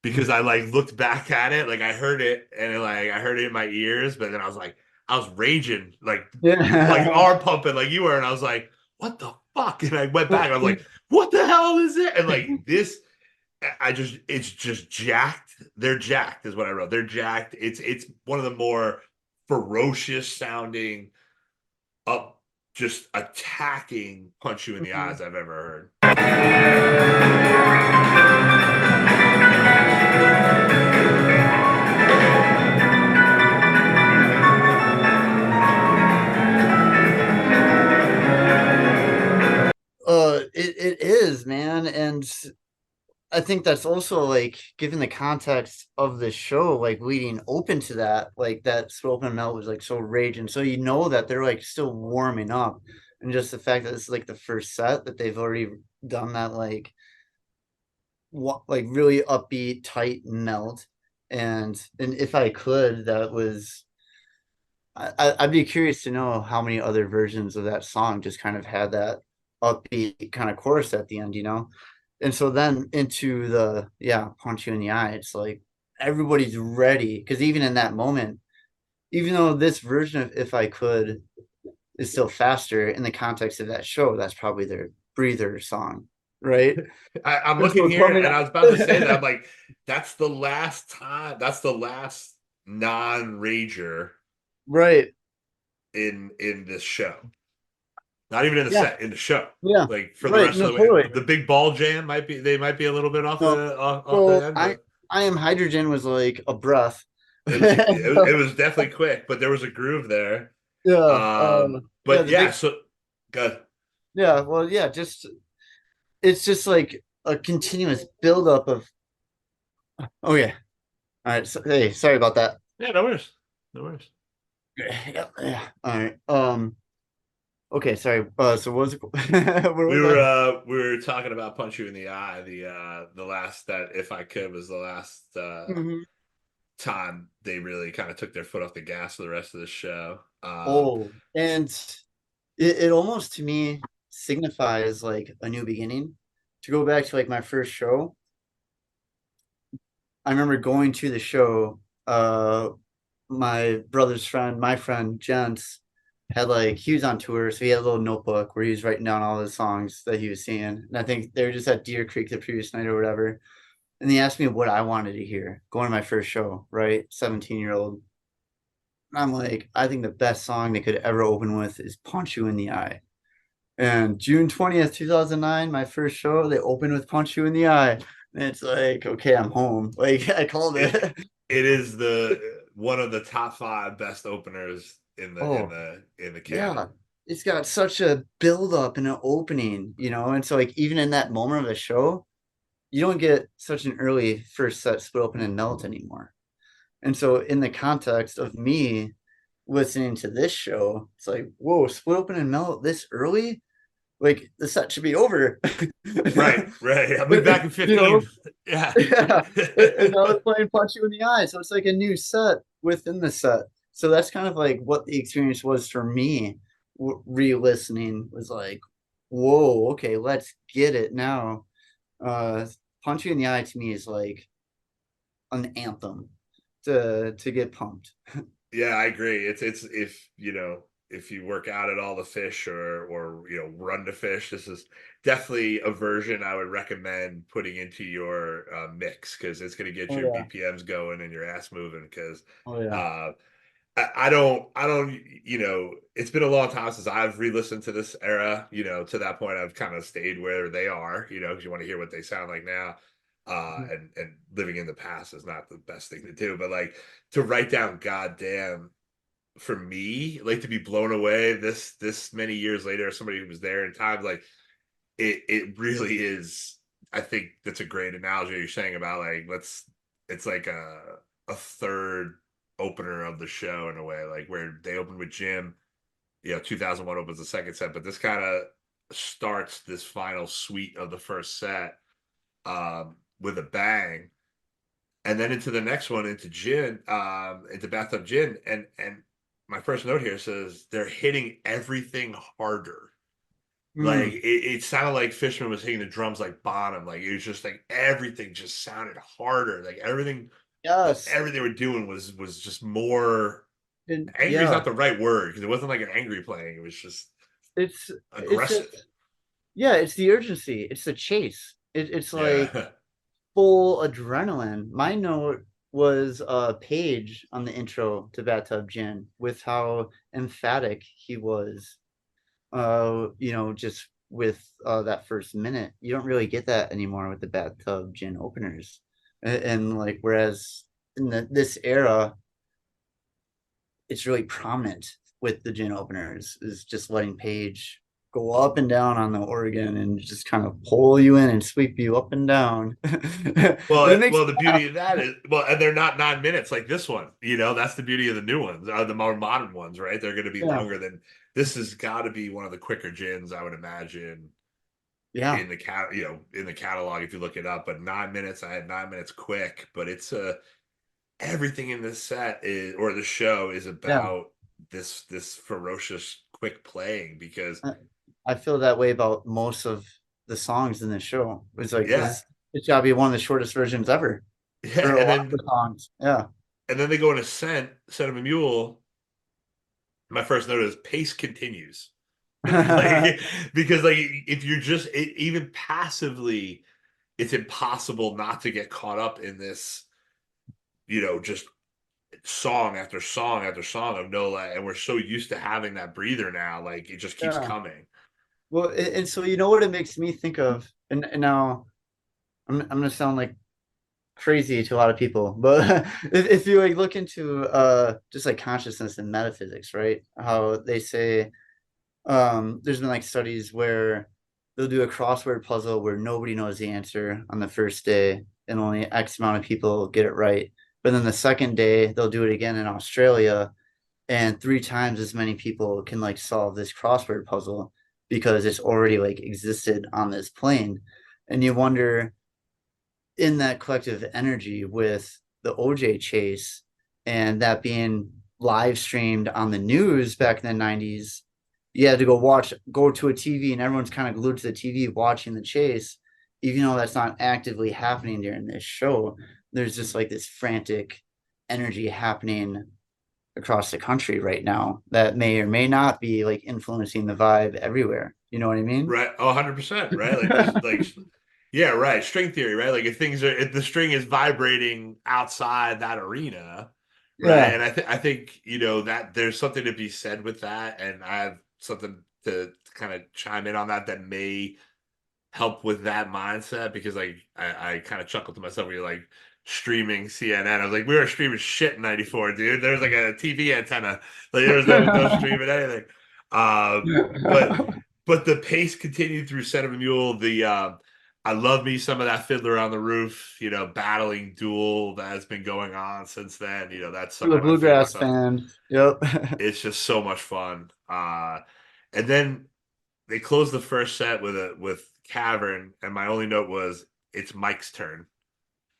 Because I like looked back at it, like I heard it and like I heard it in my ears, but then I was raging, like arm pumping like you were, and I was like, what the fuck? And I went back, I was like, what the hell is it? And like this, it's just jacked. They're jacked, is what I wrote. They're jacked. It's one of the more ferocious sounding, up, just attacking punch you in the eyes I've ever heard. It is, man, and I think that's also like given the context of the show, like leading open to that, like that Split Open and Melt was like so raging. So you know that they're like still warming up. And just the fact that it's like the first set that they've already done that like like really upbeat, tight melt. And If I Could, that was I'd be curious to know how many other versions of that song just kind of had that upbeat kind of chorus at the end, you know? And so then into the punch you in the eye, it's like everybody's ready because even in that moment, even though this version of If I Could is still faster in the context of that show, that's probably their breather song. right? I'm And looking so here, coming and I was about to say that. I'm like, that's the last time. That's the last non-rager right. in this show. Not even in the Yeah. set, in the show. Yeah. Like for the Right. rest No, of the way, totally. the big ball jam might be. They might be a little bit off No. the So end, but I am hydrogen was like a breath. it was definitely quick. But there was a groove there. Yeah. Yeah. But yeah, so good. Yeah. Well, yeah. Just it's just like a continuous buildup of. Oh yeah. All right. So, hey, sorry about that. Yeah, no worries, no worries. Yeah. Yeah. All right. Okay. Sorry. So what was it? Where was I? We were talking about Punch You in the Eye. The last that If I Could was the last Mhm. time they really kind of took their foot off the gas for the rest of the show. Oh, and it almost to me signifies like a new beginning. To go back to like my first show, I remember going to the show. My brother's friend, my friend Jens, had like he was on tour, so he had a little notebook where he was writing down all the songs that he was seeing. And I think they were just at Deer Creek the previous night or whatever. And he asked me what I wanted to hear going to my first show, right? 17-year-old. I'm like, I think the best song they could ever open with is Punch You in the Eye. And June 20th, 2009, my first show, they opened with Punch You in the Eye. And it's like, okay, I'm home. Like I called It it. it is the one of the top five best openers Oh, in the yeah. canon. It's got such a build up and an opening, And so like even in that moment of the show, you don't get such an early first set split open and melt anymore. And so in the context of me listening to this show, it's like, whoa, split open and melt this early? Like the set should be over. Right, right. I'll be back in you know, 15. Yeah. yeah. And I was playing Punch You in the Eye. So it's like a new set within the set. So that's kind of like what the experience was for me. Re-listening was like, whoa, okay, let's get it now. Uh, Punch You in the Eye to me is like an anthem to get pumped. Yeah, I agree. It's if you work out at all the Phish or run to Phish, this is definitely a version I would recommend putting into your mix because it's going to get Oh your yeah. BPMs going and your ass moving. Because Oh yeah. uh, I don't it's been a long time since I've re-listened to this era. To that point, I've kind of stayed where they are. Because you want to hear what they sound like now. And living in the past is not the best thing to do, but like to write down goddamn for me, like to be blown away this many years later, somebody who was there in time, like it really is. I think that's a great analogy you're saying about like it's like a third opener of the show in a way, like where they opened with Jim, 2001 opens the second set, but this kind of starts this final suite of the first set with a bang, and then into the next one, into Gin, into Bathtub Gin, and my first note here says they're hitting everything harder. Like Mm, it sounded like Fishman was hitting the drums like Bonham. Like it was just like everything just sounded harder. Like yes. everything they were doing was just more. And Angry is yeah, not the right word because it wasn't like an angry playing. It was just it's a aggressive. yeah, it's the urgency. It's the chase. It's like Yeah. full adrenaline. My note was a page on the intro to Bathtub Gin with how emphatic he was. Just with that first minute. You don't really get that anymore with the Bathtub Gin openers. And like whereas in this era, it's really prominent with the gin openers is just letting Paige go up and down on the organ and just kind of pull you in and sweep you up and down. And it makes Well, me the laugh. beauty of that is, and they're not 9 minutes like this one. That's the beauty of the new ones, the more modern ones, right? They're going to be Yeah, longer than this. Has got to be one of the quicker gins, I would imagine, yeah, in the in the catalog if you look it up. But 9 minutes, I had 9 minutes quick, but it's everything in this set is or the show is yeah. about this ferocious quick playing because I feel that way about most of the songs in the show. It's like yeah, it's gotta be one of the shortest versions ever yeah, for a lot of the songs. Yeah. and then they go in Scent of a Mule. My first note is pace continues. Like, because like if you're just even passively, it's impossible not to get caught up in this, just song after song after song of Nola, and we're so used to having that breather now, like it just keeps Yeah. coming. Well, and so you know what it makes me think of, and now I'm gonna sound like crazy to a lot of people, but if you like look into just like consciousness and metaphysics, right? How they say there's been like studies where they'll do a crossword puzzle where nobody knows the answer on the first day and only X amount of people get it right. But then the second day they'll do it again in Australia and three times as many people can like solve this crossword puzzle because it's already like existed on this plane. And you wonder in that collective energy with the OJ chase and that being live streamed on the news back in the 90s, you had to go to a TV and everyone's kind of glued to the TV watching the chase, even though that's not actively happening during this show. There's just like this frantic energy happening across the country right now that may or may not be like influencing the vibe everywhere. You know what I mean? Right. 100%. Right. Like this, like, yeah, right. String theory, right? Like if the string is vibrating outside that arena, right? Yeah. And I think, that there's something to be said with that. And I have something to kind of chime in on that may help with that mindset, because like I kind of chuckled to myself when you're like streaming CNN. I was like, we were streaming shit in '94, dude. There was like a TV antenna. Like there was no streaming anything. But the pace continued through Son of a Mule. I love me some of that Fiddler on the Roof, battling duel that has been going on since then. That's For some the of my favorite bluegrass stuff. fans. Yep. It's just so much fun. And then they closed the first set with Cavern, and my only note was it's Mike's turn.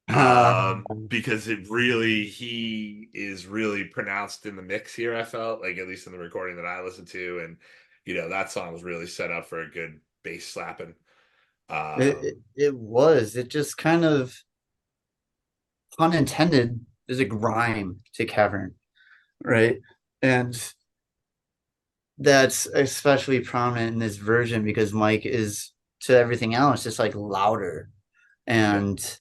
Because he is really pronounced in the mix here. I felt like, at least in the recording that I listened to, and that song was really set up for a good bass slapping. It was. It just kind of, pun intended, is a grime to Cavern, right? And that's especially prominent in this version because Mike is to everything else just like louder Yeah. and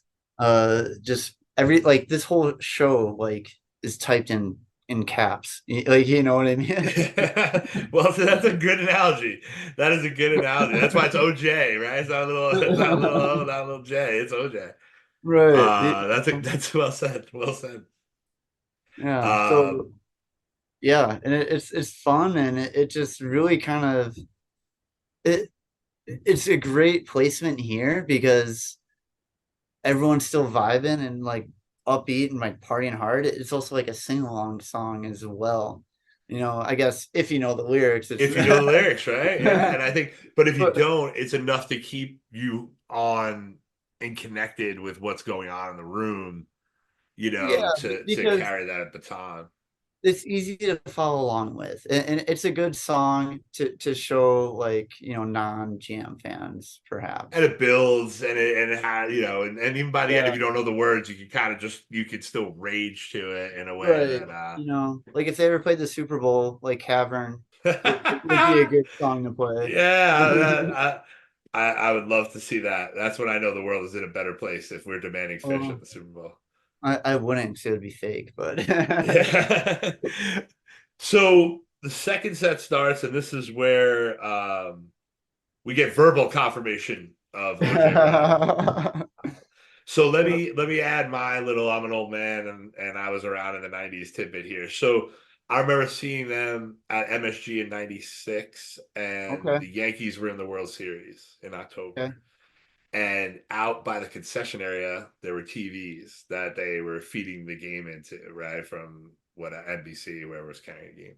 just every like this whole show like is typed in caps. Like you know what I mean? Well, so that's a good analogy. That is a good analogy. That's why it's OJ, right? It's not a little, it's not a little O, not a little J. It's OJ. Right. That's well said. Well said. Yeah. Um, So yeah, and it's fun and it just really kind of it it's a great placement here because everyone's still vibing and like upbeat and like partying hard. It's also like a sing along song as well. You know, I guess if you know the lyrics, it's if you know the lyrics, right? Yeah, and I think, but if you but don't, it's enough to keep you on and connected with what's going on in the room, yeah, to because carry that baton. it's easy to follow along with, and it's a good song to show like non jam fans And perhaps. it builds, and it has, and even by the end, if Yeah, you don't know the words, you can kind of you could still rage to it in a way right. that Like if they ever played the Super Bowl, like Cavern, it would be a good song to play. yeah, I would love to see that. That's when I know the world is in a better place, if we're demanding Phish at Oh, the Super Bowl. I wouldn't say it would be fake, but Yeah. So the second set starts, and this is where we get verbal confirmation of OJ Brown. So let me add my little, I'm an old man and I was around in the '90s tidbit here. So I remember seeing them at MSG in '96, and Okay. the Yankees were in the World Series in Okay. October. And out by the concession area, there were TVs that they were feeding the game into, right? From what NBC, where was carrying the game.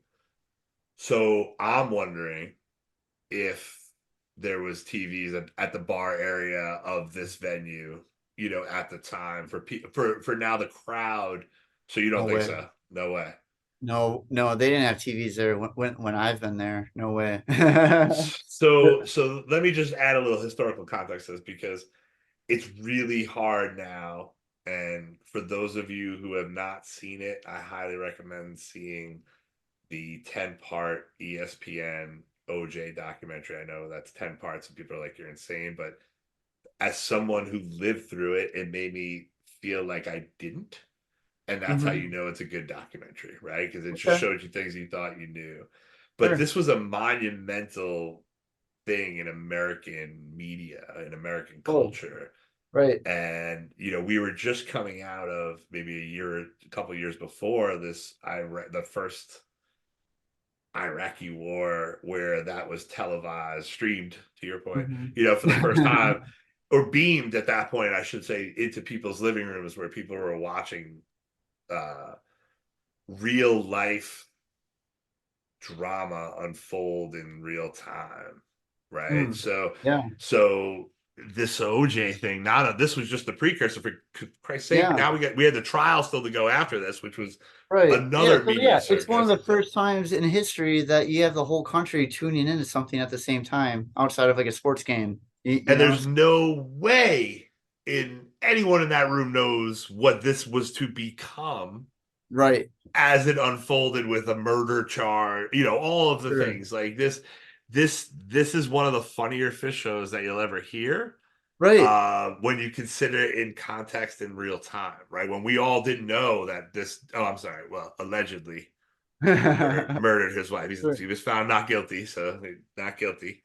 So I'm wondering if there was TVs at the bar area of this venue, at the time for now the crowd. So you don't No think way. so? No way. No, no, they didn't have TVs there when I've been there. No way. So let me just add a little historical context to this, because it's really hard now. And for those of you who have not seen it, I highly recommend seeing the 10-part ESPN OJ documentary. I know that's 10 parts and people are like, you're insane. But as someone who lived through it, it made me feel like I didn't. And that's how you know it's a good documentary, right? Because it just Okay. showed you things you thought you knew. But Sure. this was a monumental thing in American media, in American Oh, culture. right. And we were just coming out of maybe a couple years before this, the first Iraqi war, where that was televised, streamed, to your point, for the first time, or beamed at that point, I should say, into people's living rooms, where people were watching uh, real life drama unfold in real time, right? So, Yeah. so this OJ thing, this was just the precursor. For Christ's sake, Yeah. now we had the trial still to go after this, which was Right. Yeah. another So media yeah, it's one of circus. the first times in history that you have the whole country tuning into something at the same time outside of like a sports game. You And know? there's no way anyone in that room knows what this was to become Right. as it unfolded with a murder charge, all of the Sure. things like this. This is one of the funnier Phish shows that you'll ever hear. Right. When you consider it in context in real time, right? When we all didn't know that I'm sorry, well, allegedly murdered his wife. Sure. He was found not guilty, so not guilty.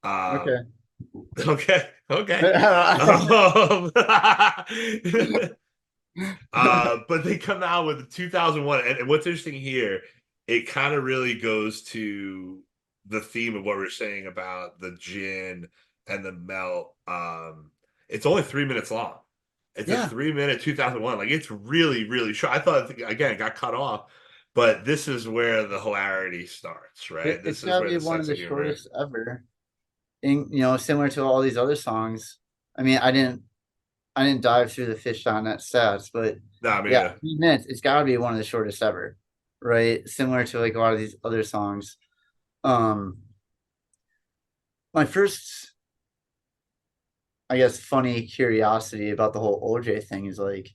Um, Okay. okay. But they come out with 2001, and what's interesting here, it kind of really goes to the theme of what we're saying about the gin and the melt. It's only 3 minutes long. It's a Yeah. 3 minute 2001. Like, it's really, really short. I thought, again, it got cut off, but this is where the hilarity starts, right? It's This is gotta where be the one of sense the of humor. shortest ever. And similar to all these other songs. I mean, I didn't dive through the Fish.net stats, but No, I yeah, mean, 3 minutes, it's gotta be one of the shortest ever. Right? Similar to like a lot of these other songs. Um my first, I guess, funny curiosity about the whole OJ thing is like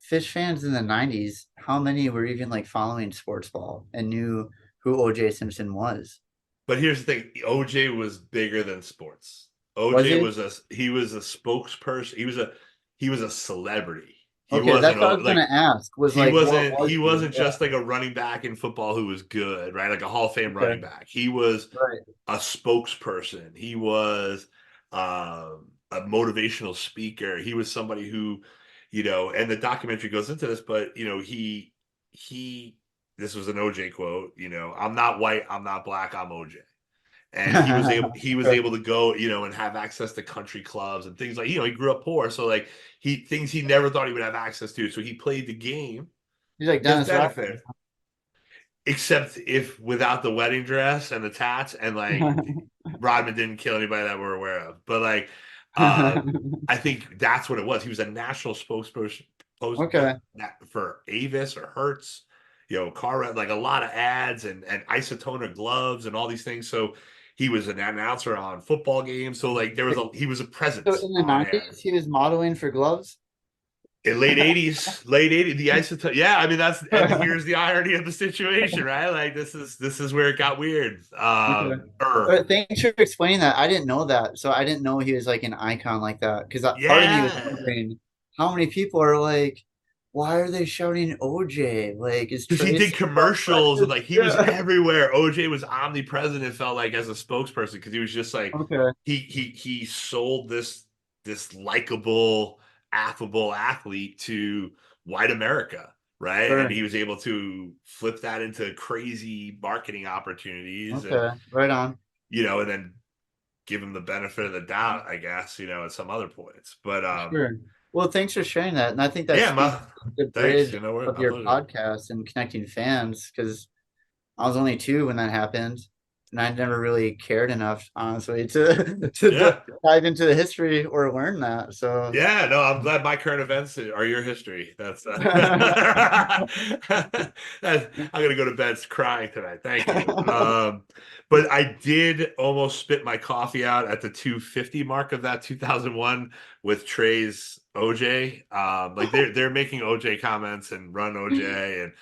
Fish fans in the 90s, how many were even like following sports ball and knew who OJ Simpson was? but here's the thing: OJ was bigger than sports. Was OJ he? was a spokesperson. He was a celebrity. He Okay, wasn't that's what I was like gonna ask. Was he like, what wasn't was he he? wasn't Yeah. just like a running back in football who was good, right? Like a Hall of Fame running Okay. back. He was Right. a spokesperson. He was a motivational speaker. He was somebody who, and the documentary goes into this, but he this was an OJ quote, I'm not white, I'm not black, I'm OJ. And he was Okay. able to go, and have access to country clubs and things like, he grew up poor. So like things he never thought he would have access to. So he played the game He's like to his Dennis Rodman. benefit. Except if without the wedding dress and the tats, and like Rodman didn't kill anybody that we're aware of. But like, I think that's what it was. He was a national spokesperson Okay. for Avis or Hertz, like a lot of ads and isotoner gloves and all these things. So he was an announcer on football games. So like he was a So presence in the on air. 90s, he was modeling for gloves. In late 80s, the isotope. Yeah, I mean and here's the irony of the situation, right? Like this is where it got weird. Okay. Thanks for explaining that. I didn't know that. So I didn't know he was like an icon like that. Because part of me was Yeah, wondering how many people are like, why are they shouting OJ? Like, is because he did Trace commercials and like he was Yeah. everywhere. OJ was omnipresent. It felt like as a spokesperson because he was just like Okay. he sold this likable, affable athlete to white America, right? And Sure. he was able to flip that into crazy marketing opportunities, and Okay. Right on. and then give him the benefit of the doubt, I guess, at some other points. But Sure. Well, thanks for sharing that. And I think that yeah, speaks to the thanks. bridge What of my your pleasure. podcast and connecting fans because I was only 2 when that happened. And I never really cared enough, honestly, to Yeah. dive into the history or learn that. So Yeah, no, I'm glad my current events are your history. That's I'm gonna go to bed crying tonight. Thank you. But I did almost spit my coffee out at the 250 mark of that 2001 with Trey's OJ. Like they're making OJ comments and run OJ and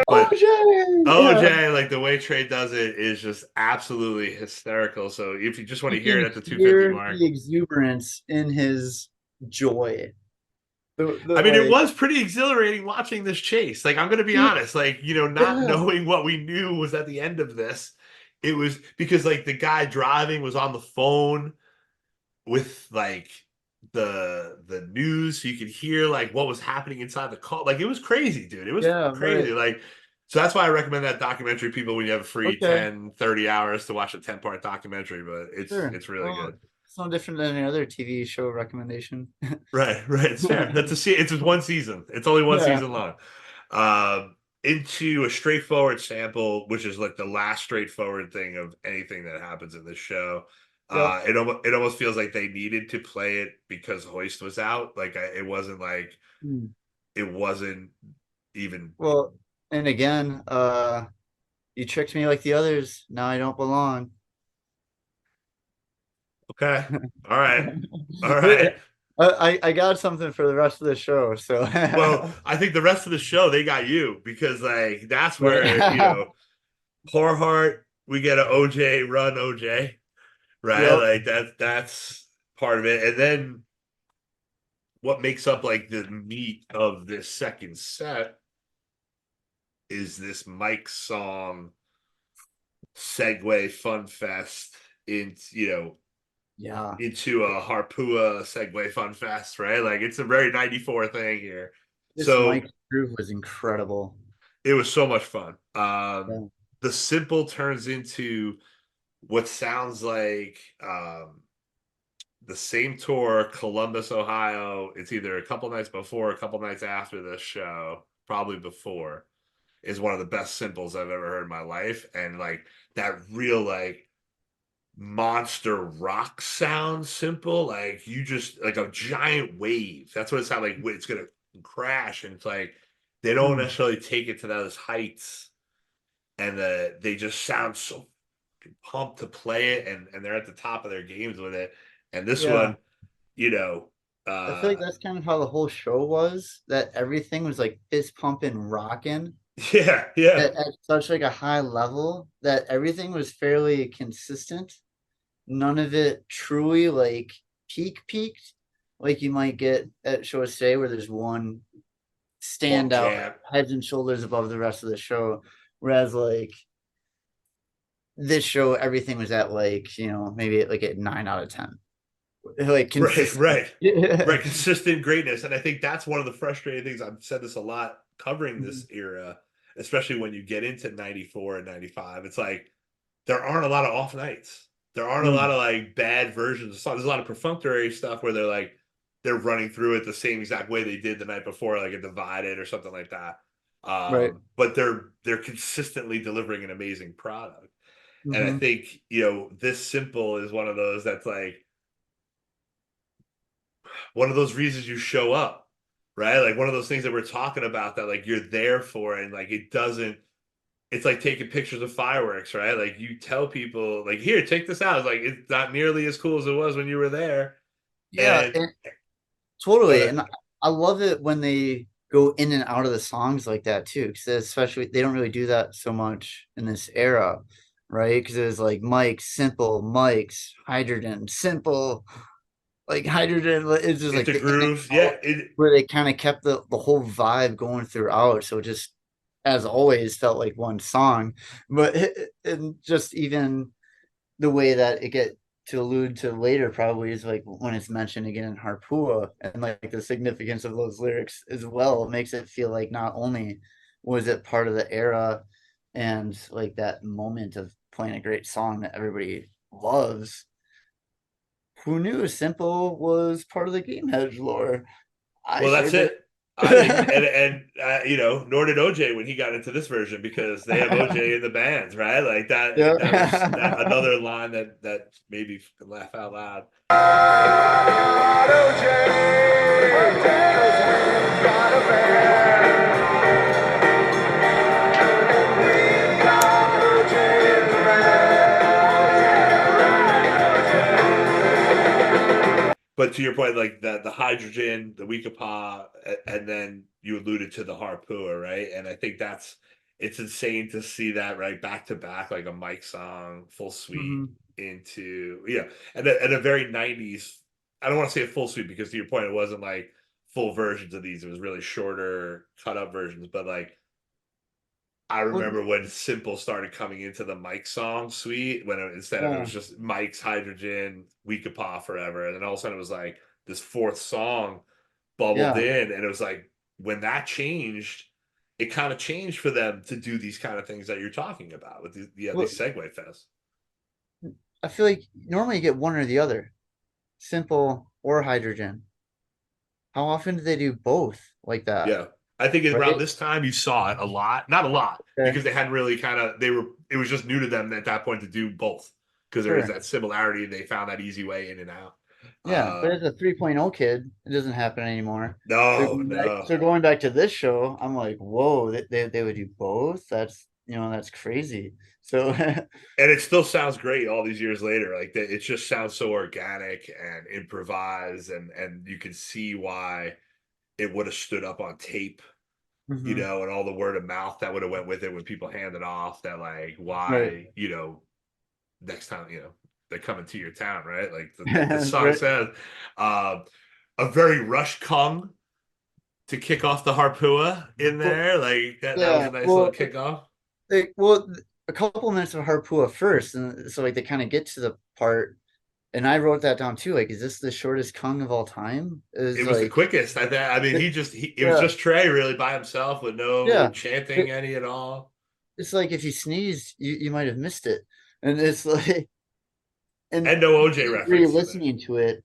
But OJ! OJ, like the way Trey does it is just absolutely hysterical. So if you just want to You hear it can at the 250 hear mark, the exuberance in his joy. I mean, it Like, was pretty exhilarating watching this chase. Like, I'm going to be honest, like, not yeah, knowing what we knew was at the end of this, it was because like the guy driving was on the phone with like the news, so you could hear like what was happening inside the car. Like, it was crazy, dude. It was yeah, crazy. right. Like, so that's why I recommend that documentary, people, when you have a free Okay, 10-30 hours to watch a 10-part documentary. But it's sure. it's really Well, good. it's no different than any other TV show recommendation. Right. It's fair. It's just one season. It's only one Yeah, season long. Into a straightforward sample, which is like the last straightforward thing of anything that happens in this show. yeah. It almost feels like they needed to play it because Hoist was out. Like it wasn't like Hmm. it wasn't even Well, and again, you tricked me like the others. Now I don't belong. okay. All right. All right. I got something for the rest of the show, so Well, I think the rest of the show they got you because like that's where right. Poor Heart, we get an OJ run OJ, right? Yep. Like that's part of it. And then what makes up like the meat of this second set is this Mike song segue fun fest into Yeah. into a Harpua segue fun fest, right? Like it's a very 94 thing here. This So Mike groove was incredible. it was so much fun. Yeah. The simple turns into what sounds like the same tour, Columbus, Ohio. It's either a couple nights before, a couple nights after this show, probably before, is one of the best simples I've ever heard in my life. And like that real like monster rock sound simple, like you just like a giant wave. That's what it sounds like. It's gonna crash, and it's like they don't Mm. necessarily take it to those heights, and they just sound so pumped to play it, and they're at the top of their games with it. And this Yeah. one, you know, I feel like uh, that's kind of how the whole show was, that everything was like fist pumping, rocking yeah, at such like a high level that everything was fairly consistent. None of it truly like peaked, like you might get at show stay where there's one one standout jam, heads and shoulders above the rest of the show. Whereas like this show, everything was at like, maybe like at 9 out of 10. Like right, consistent. right, right, consistent greatness. And I think that's one of the frustrating things. I've said this a lot covering this era, especially when you get into 94 and 95. It's like there aren't a lot of off nights. There aren't a lot Mm, of like bad versions of songs. There's a lot of perfunctory stuff where they're running through it the same exact way they did the night before, like a Divided or something like that. right. But they're consistently delivering an amazing product. And I Hmm. think, this simple is one of those that's like one of those reasons you show up, right? Like one of those things that we're talking about that like you're there for, and like it's like taking pictures of fireworks, right? Like you tell people like, here, take this out. It's like it's not nearly as cool as it was when you were there. Yeah, And and totally. but And I love it when they go in and out of the songs like that too, because especially they don't really do that so much in this era, right? Because it was like Mike, simple, Mike's, hydrogen, simple, like hydrogen. It's just like into the in and grooves, out yeah, it where they kind of kept the whole vibe going throughout. So it just, as always, felt like one song. But and just even the way that it get to allude to later probably is like when it's mentioned again in Harpua, and like the significance of those lyrics as well makes it feel like not only was it part of the era and like that moment of playing a great song that everybody loves. Who knew Simple was part of the Game Hedge lore? I well, sure that's did. it. I didn't, and nor did OJ when he got into this version because they have OJ in the bands, right? Like that. Yeah. That was another line that made me laugh out loud. But to your point, like the hydrogen, the Weekapaw, and then you alluded to the Harpua, right? And I think it's insane to see that right back to back, like a Mike song, full suite into and a very 90s. I don't want to say a full suite because to your point, it wasn't like full versions of these. It was really shorter, cut up versions. But like I remember when Simple started coming into the Mike song suite when instead of it was just Mike's Hydrogen, Weekapaw Forever, and then all of a sudden it was like this fourth song bubbled in, and it was like when that changed, it kind of changed for them to do these kind of things that you're talking about with these segue fests. I feel like normally you get one or the other, Simple or Hydrogen. How often do they do both like that? Yeah. I think around this time you saw it a lot, not a lot, because they hadn't really it was just new to them at that point to do both because there was that similarity. They found that easy way in and out. Yeah, but as a 3.0 kid, it doesn't happen anymore. No. So going back to this show, I'm like, whoa, they would do both. That's that's crazy. So and it still sounds great all these years later. Like it just sounds so organic and improvised, and you can see why it would have stood up on tape, and all the word of mouth that would have went with it when people handed off that, like, why, next time, they're coming to your town, right? Like the song says, a very Rush Kung to kick off the Harpua in there. Like that was a nice little kickoff. A couple minutes of Harpua first. And so like they kind of get to the part. And I wrote that down too. Like, is this the shortest Kung of all time? It was the quickest. I mean, it was just Trey really by himself with no chanting any at all. It's like if you sneezed, you might have missed it. And it's like, and no OJ reference. Listening to it,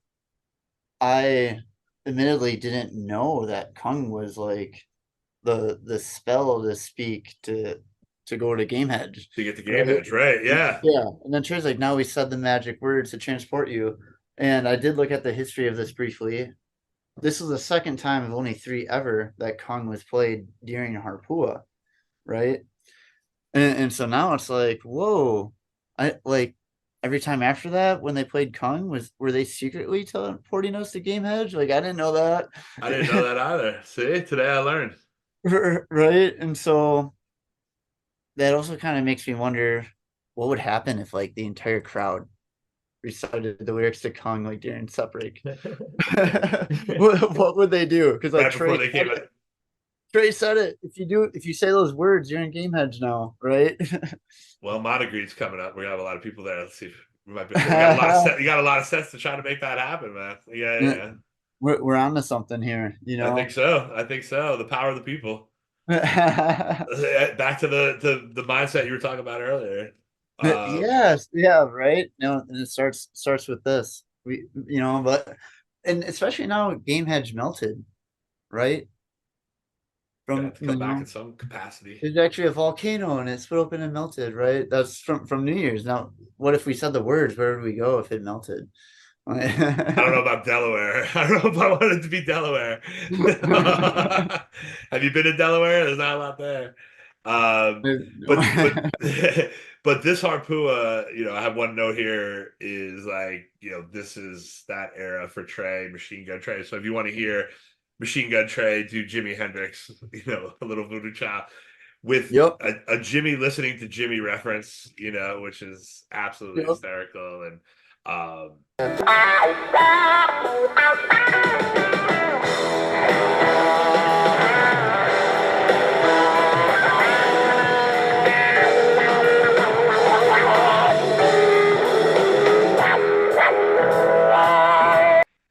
I admittedly didn't know that Kung was like the spell to speak to go to Gamehenge. To get to Gamehenge, right? Yeah. Yeah. And then Trey's like, now we said the magic words to transport you. And I did look at the history of this briefly. This was the second time of only 3 ever that Kung was played during Harpua, right? And so now it's like, whoa. I like every time after that when they played Kung, were they secretly teleporting us to Gamehenge? Like I didn't know that. I didn't know that either. See, today I learned. Right. And so that also kind of makes me wonder what would happen if like the entire crowd recited the lyrics to Kung like during set break. What would they do? Because like Trey said it. If you say those words, you're in Gamehenge now, right? Well, Monogreed's coming up. We're gonna have a lot of people there. Let's see. You got a lot of sets to try to make that happen, man. Yeah. We're on to something here, I think so. The power of the people. Back to the mindset you were talking about earlier. Yes, yeah, right. No, and it starts with this. And especially now Gamehenge melted, right? From come back in some capacity. There's actually a volcano and it split open and melted, right? That's from New Year's. Now, what if we said the words? Where would we go if it melted? I don't know about Delaware. I don't know if I wanted to be Delaware. Have you been in Delaware? There's not a lot there. But this Harpua, I have one note here is like, this is that era for Trey, Machine Gun Trey. So if you want to hear Machine Gun Trey do Jimi Hendrix, a little voodoo child with a Jimmy listening to Jimmy reference, which is absolutely hysterical. And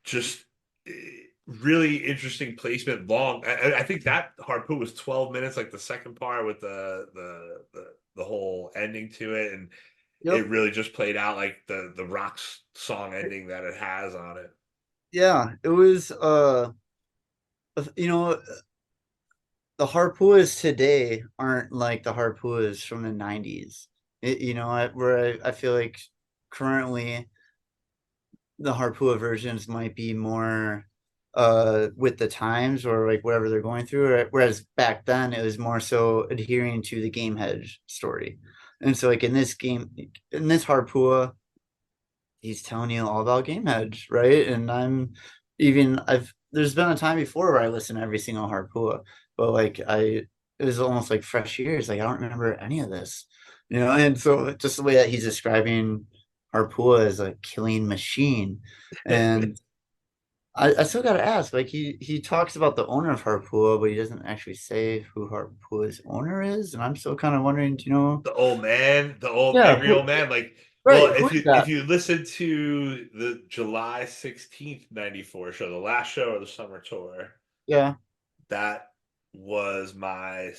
just really interesting placement. Long. I think that Harpua was 12 minutes, like the second part with the whole ending to it, and it really just played out like the rock song ending that it has on it. Yeah, it was the Harpuas today aren't like the Harpuas from the 90s. Where I feel like currently the Harpua versions might be more with the times or like whatever they're going through. Whereas back then it was more so adhering to the game hedge story. And so like in this Harpua, he's telling you all about game hedge, right? And I've there's been a time before where I listen to every single Harpua, but like it was almost like fresh years. Like I don't remember any of this, and so just the way that he's describing Harpua as a killing machine. And I still got to ask, like he talks about the owner of Harpua, but he doesn't actually say who Harpua's owner is. And I'm still kind of wondering, The old man, the old yeah, angry old man. Like, well, right, who is if that? you listen to the July 16th, 94 show, the last show of the summer tour, Yeah, that was my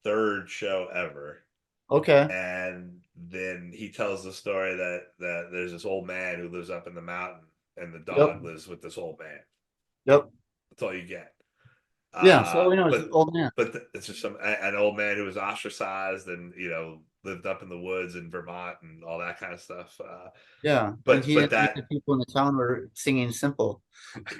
third show ever. okay, And then he tells the story that there's this old man who lives up in the mountain, and the yep, dog lives with this old man. yep, That's all you get. yeah. So all we know is But this old man. it's just an old man who was ostracized and lived up in the woods in Vermont and all that kind of stuff. Yeah, and But he but didn't think that the people in the town were singing simple.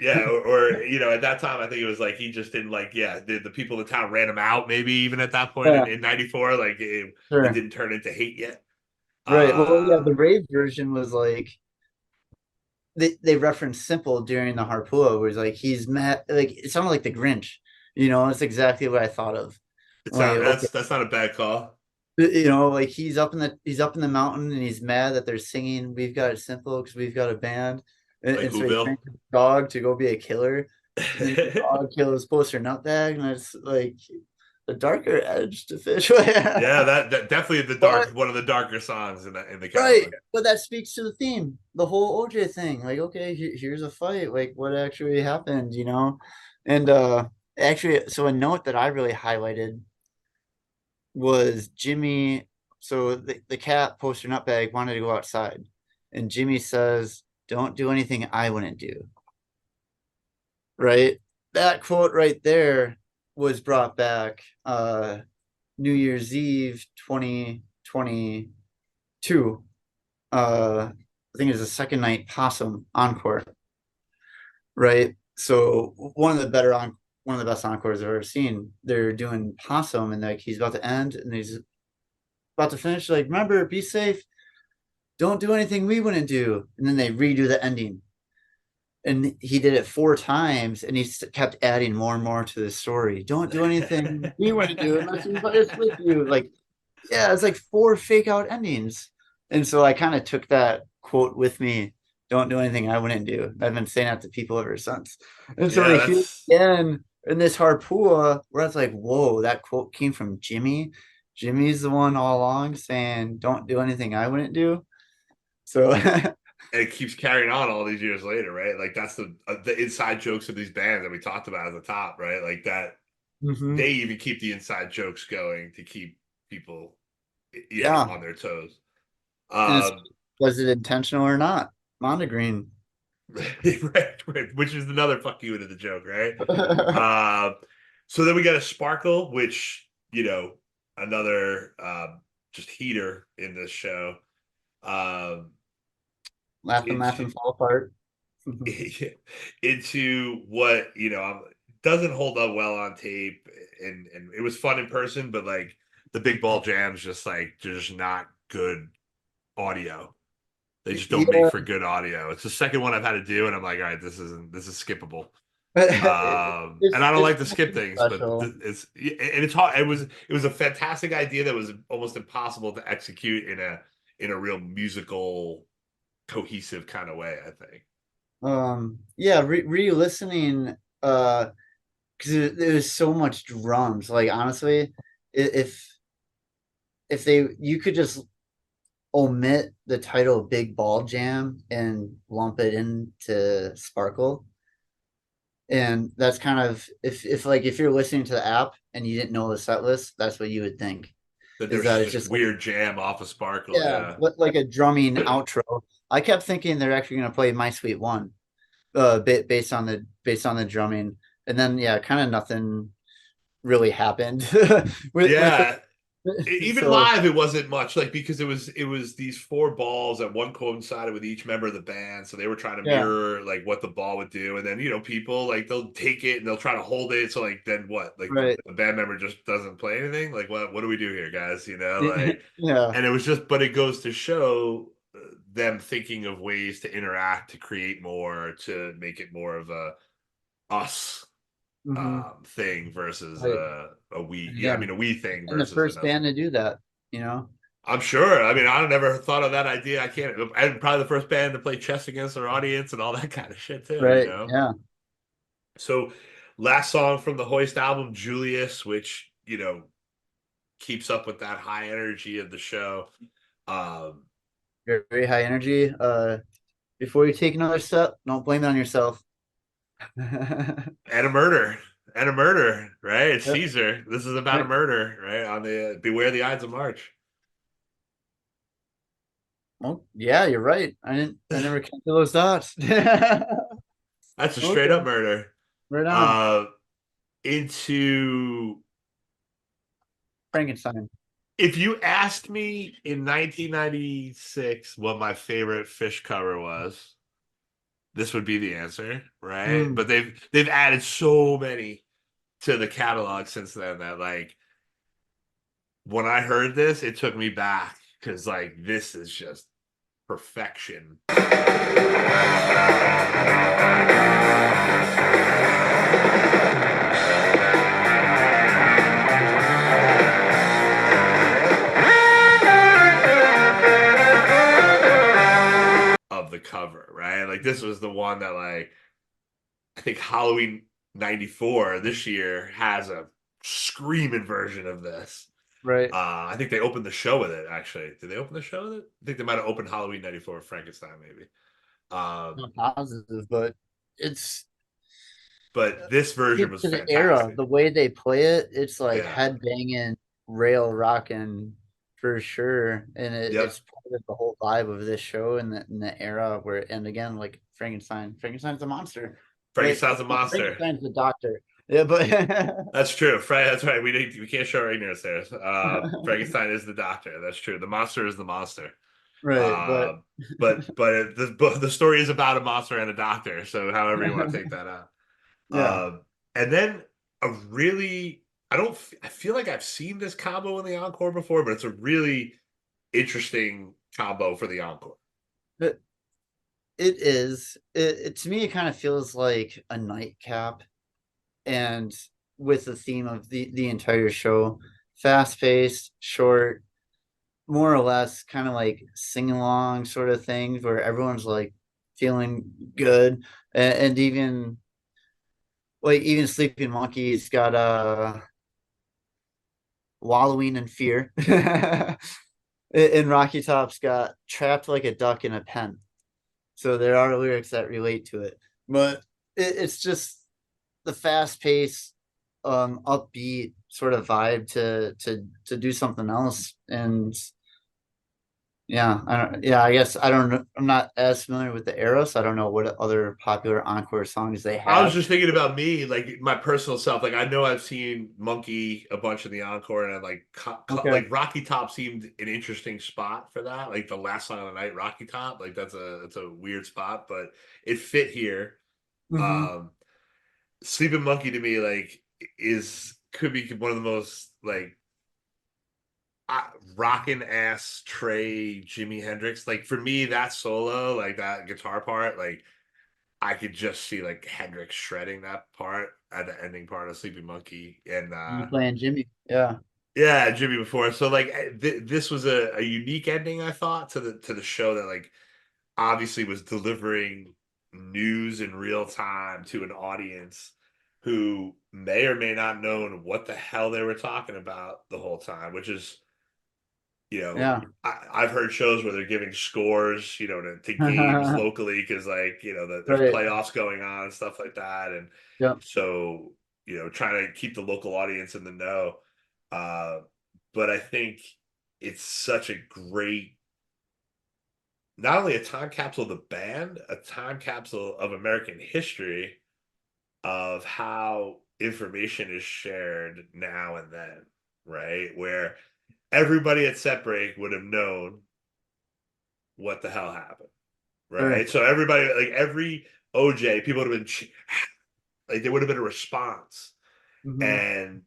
yeah, at that time I think it was like he just didn't like the people in the town ran him out maybe even at that point Yeah, in '94 like it sure. didn't turn into hate yet. Right. Well, yeah, Uh, the rave version was like they referenced simple during the Harpua, where it's like he's mad, like it sounded like the Grinch. It's exactly what I thought of. it's Like, not okay, that's not a bad call. like he's up in the mountain and he's mad that they're singing "We've Got It Simple" because we've got a band, and, Like and so he Whoville. trains his dog to go be a killer, and then his dog kills Poster Nutbag, and it's like the darker edge to Fish. Yeah, that definitely But one of the darker songs in the right, catalog. but that speaks to the theme, the whole OJ thing. Like, okay, here's a fight. Like, what actually happened? And actually, so a note that I really highlighted was Jimmy. So the cat Poster Nutbag wanted to go outside, and Jimmy says, "Don't do anything I wouldn't do." Right, that quote right there was brought back New Year's Eve 2022. I think it's the second night Possum encore, right? So one of the best encores I've ever seen. They're doing Possum, and like he's about to end, and he's about to finish. Like, remember, be safe. Don't do anything we wouldn't do. And then they redo the ending, and he did it 4 times, and he kept adding more and more to the story. Don't do anything we wouldn't do unless it's with you. Like, yeah, it's like 4 fake out endings. And so I kind of took that quote with me. Don't do anything I wouldn't do. I've been saying that to people ever since. And so Yeah, like here that's again in this Harpua, where it's like, whoa, that quote came from Jimmy. Jimmy's the one all along saying, don't do anything I wouldn't do. So and it keeps carrying on all these years later, right? Like that's the inside jokes of these bands that we talked about at the top, right? Like that mhm. they even keep the inside jokes going to keep people, Yeah. on their toes. And it's Um, was it intentional or not? Mondegreen. right, which is another fuck you into the joke, right? Uh, so then we got a Sparkle, which another just heater in this show. Um, Laughing, into laughing, fall apart. into what doesn't hold up well on tape, and it was fun in person, but like the big ball jams just like they're just not good audio. They just don't make Yeah. for good audio. It's the second one I've had to do, and I'm like, all right, this is skippable. And I don't It's like to skip things, but special. it's hard. It was a fantastic idea that was almost impossible to execute in a real musical cohesive kind of way, I think. Yeah, re-listening, because there was so much drums. Like honestly, if they you could just omit the title Big Ball Jam and lump it into Sparkle, and that's kind of if you're listening to the app and you didn't know the set list, that's what you would think That is there's that it's just just like, weird jam off of Sparkle, yeah, yeah. like a drumming outro. I kept thinking they're actually going to play My Sweet One, based on the drumming, and then yeah, kind of nothing. really happened. With Yeah. Even so live, it wasn't much, like, because it was these four balls that one coincided with each member of the band, so they were trying to yeah, mirror like what the ball would do, and then people like they'll take it and they'll try to hold it, so like then what, like right. the band member just doesn't play anything, like what do we do here, guys? Like, Yeah. and it was just, but it goes to show them thinking of ways to interact, to create more, to make it more of a us Hmm. thing versus Right. a we, yeah, I Again, mean a we thing and the versus first another. band to do that, you know. I'm sure. I mean, I never thought of that idea. I can't. I'm probably the first band to play chess against their audience and all that kind of shit too. Right. Yeah. So, last song from the Hoist album, Julius, which keeps up with that high energy of the show. Um, Very, very high energy. Before you take another step, don't blame it on yourself. and a murder, and a murder, right? It's Yep. Caesar. This is about a Right. murder, right? On the Beware the Ides of March. Oh, yeah, you're right. I never connected those dots. That's a straight up Okay, murder. right on. Uh, into Frankenstein. If you asked me in 1996 what my favorite Phish cover was, this would be the answer, right? Mm. But they've added so many to the catalog since then that, like, when I heard this, it took me back because, like, this is just perfection of the cover, right? Like, this was the one that, like, I think Halloween '94 this year has a screaming version of this. Right. I think they opened the show with it. Actually, did they open the show with it? I think they might have opened Halloween '94 with Frankenstein, maybe. Um, Not positive, but it's but this version get was to the era, fantastic. the way they play it, it's like Yeah. head banging, rail rocking for sure. And Yep. it's part of the whole vibe of this show and the era where, and again, like Frankenstein's a monster. Wait, Frankenstein's a no, monster. Frankenstein's the doctor. Yeah, but That's true. That's right. We can't show our ignorance there. Frankenstein is the doctor. That's true. The monster is the monster. right, but Uh, but the story is about a monster and a doctor. So however you want to take that out. yeah, And then a really, I feel like I've seen this combo in the encore before, but it's a really interesting combo for the encore. it, it is. To me, it kind of feels like a nightcap, and with the theme of the entire show, fast paced, short, more or less kind of like sing along sort of things where everyone's like feeling good, and even like even Sleeping Monkey's got wallowing in fear. And Rocky Top's got trapped like a duck in a pen. So there are lyrics that relate to it, but it's just the fast pace, upbeat sort of vibe to do something else. And yeah, I guess I don't know. I'm not as familiar with the era, so I don't know what other popular encore songs they I was have. just thinking about me, like my personal self. Like I know I've seen Monkey a bunch in the encore, and I Okay. like Rocky Top seemed an interesting spot for that. Like the last song of the night, Rocky Top. Like that's a weird spot, but it fit here. Hmm. Um, Sleeping Monkey to me like is could be one of the most like rockin' ass Trey Jimi Hendrix. Like for me, that solo, like that guitar part, like I could just see like Hendrix shredding that part at the ending part of Sleeping Monkey. And You playing Jimmy? Yeah. yeah, Jimmy before. So like this was a unique ending, I thought, to the show that like obviously was delivering news in real time to an audience who may or may not known what the hell they were talking about the whole time, which is, Yeah. I've heard shows where they're giving scores, to games locally because, like, there's Right. playoffs going on and stuff like that, and Yep. so trying to keep the local audience in the know. Uh, but I think it's such a great, not only a time capsule of the band, a time capsule of American history of how information is shared now and then, right? Where everybody at set break would have known what the hell happened, right? So everybody, like every OJ, people would have been like, there would have been a response. And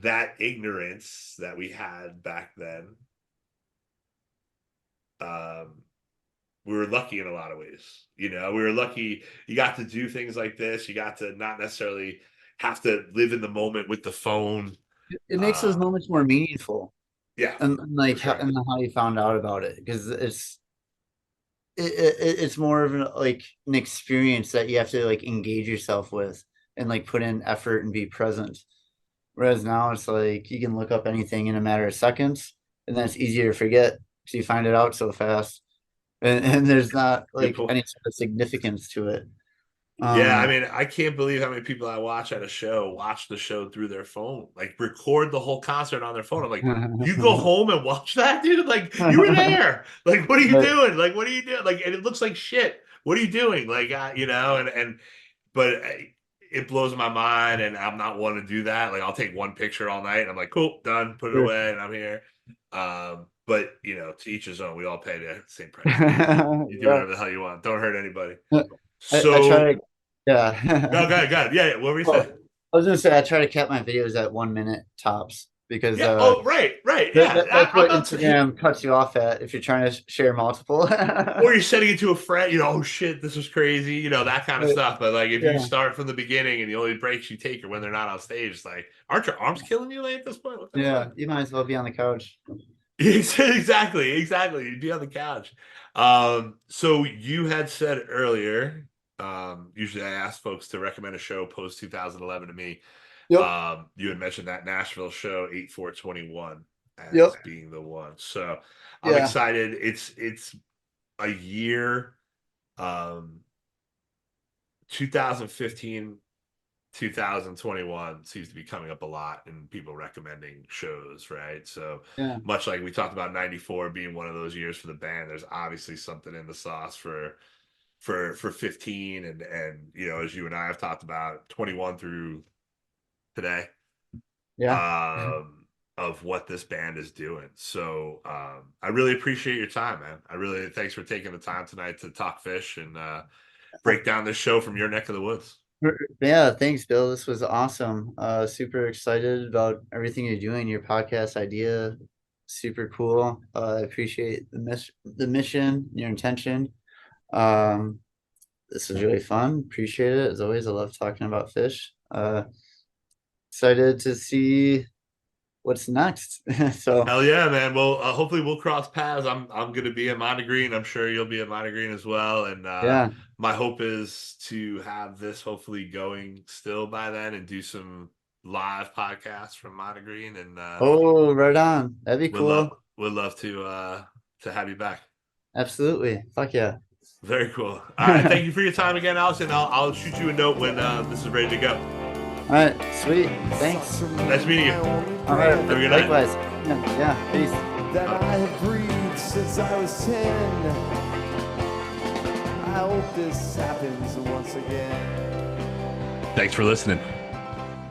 that ignorance that we had back then, we were lucky in a lot of ways. We were lucky you got to do things like this. You got to not necessarily have to live in the moment with the phone. It makes those moments more meaningful. Yeah. And like sure. how you found out about it, because it's more of an experience that you have to like engage yourself with and like put in effort and be present. Whereas now it's like you can look up anything in a matter of seconds, and then it's easier to forget because you find it out so fast, and there's not like any sort of significance to it. Yeah, I mean, I can't believe how many people I watch at a show watch the show through their phone, like record the whole concert on their phone. I'm like, you go home and watch that, dude? Like, you were there. Like, what are you doing? Like, what are you doing? Like, and it looks like shit. What are you doing? Like, but it blows my mind, and I'm not one to do that. Like, I'll take one picture all night, and I'm like, cool, done, put it away, and I'm here. But to each his own. We all pay the same price. You do whatever the hell you want. Don't hurt anybody. So I try to, yeah. Go ahead. Yeah. What were you saying? I was gonna say I try to cap my videos at 1 minute tops because right. Yeah, that's what Instagram cuts you off at if you're trying to share multiple. Or you're sending it to a friend. Oh shit, this was crazy. That kind of stuff. But like, if you start from the beginning and the only breaks you take are when they're not on stage, it's like, aren't your arms killing you like at this point? Yeah, you might as well be on the couch. Exactly. You'd be on the couch. So you had said earlier, usually I ask folks to recommend a show post 2011 to me. Yep. You had mentioned that Nashville show 8/4/21 as being the one. So I'm excited. It's a year, 2015, 2021 seems to be coming up a lot in people recommending shows, right? So much like we talked about 94 being one of those years for the band, there's obviously something in the sauce for 15 and as you and I have talked about 21 through today, of what this band is doing. So I really appreciate your time, man. Thanks for taking the time tonight to talk Phish and break down this show from your neck of the woods. Yeah, thanks, Bill. This was awesome. Super excited about everything you're doing. Your podcast idea, super cool. I appreciate the mission, your intention. This is really fun. Appreciate it. As always, I love talking about Phish. Excited to see what's next. So hell yeah, man. Well, hopefully we'll cross paths. I'm going to be at Monte Green. I'm sure you'll be at Monte Green as well. And my hope is to have this hopefully going still by then and do some live podcasts from Monte Green. And right on. That'd be cool. Would love to have you back. Absolutely. Fuck yeah. Very cool. All right. Thank you for your time again, Allison. I'll shoot you a note when this is ready to go. All right, sweet. Thanks. Nice meeting you. All right. Have a good night. Likewise. Yeah. Peace. That I have breathed since I was 10. I hope this happens once again. Thanks for listening.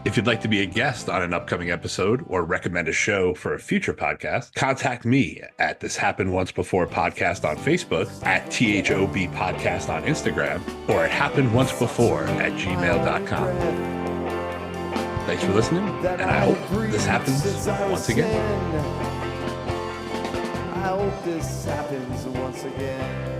If you'd like to be a guest on an upcoming episode or recommend a show for a future podcast, contact me at This Happened Once Before Podcast on Facebook, at THOB Podcast on Instagram, or at happenedoncebefore@gmail.com. Thanks for listening, and I hope this happens once again. I hope this happens once again.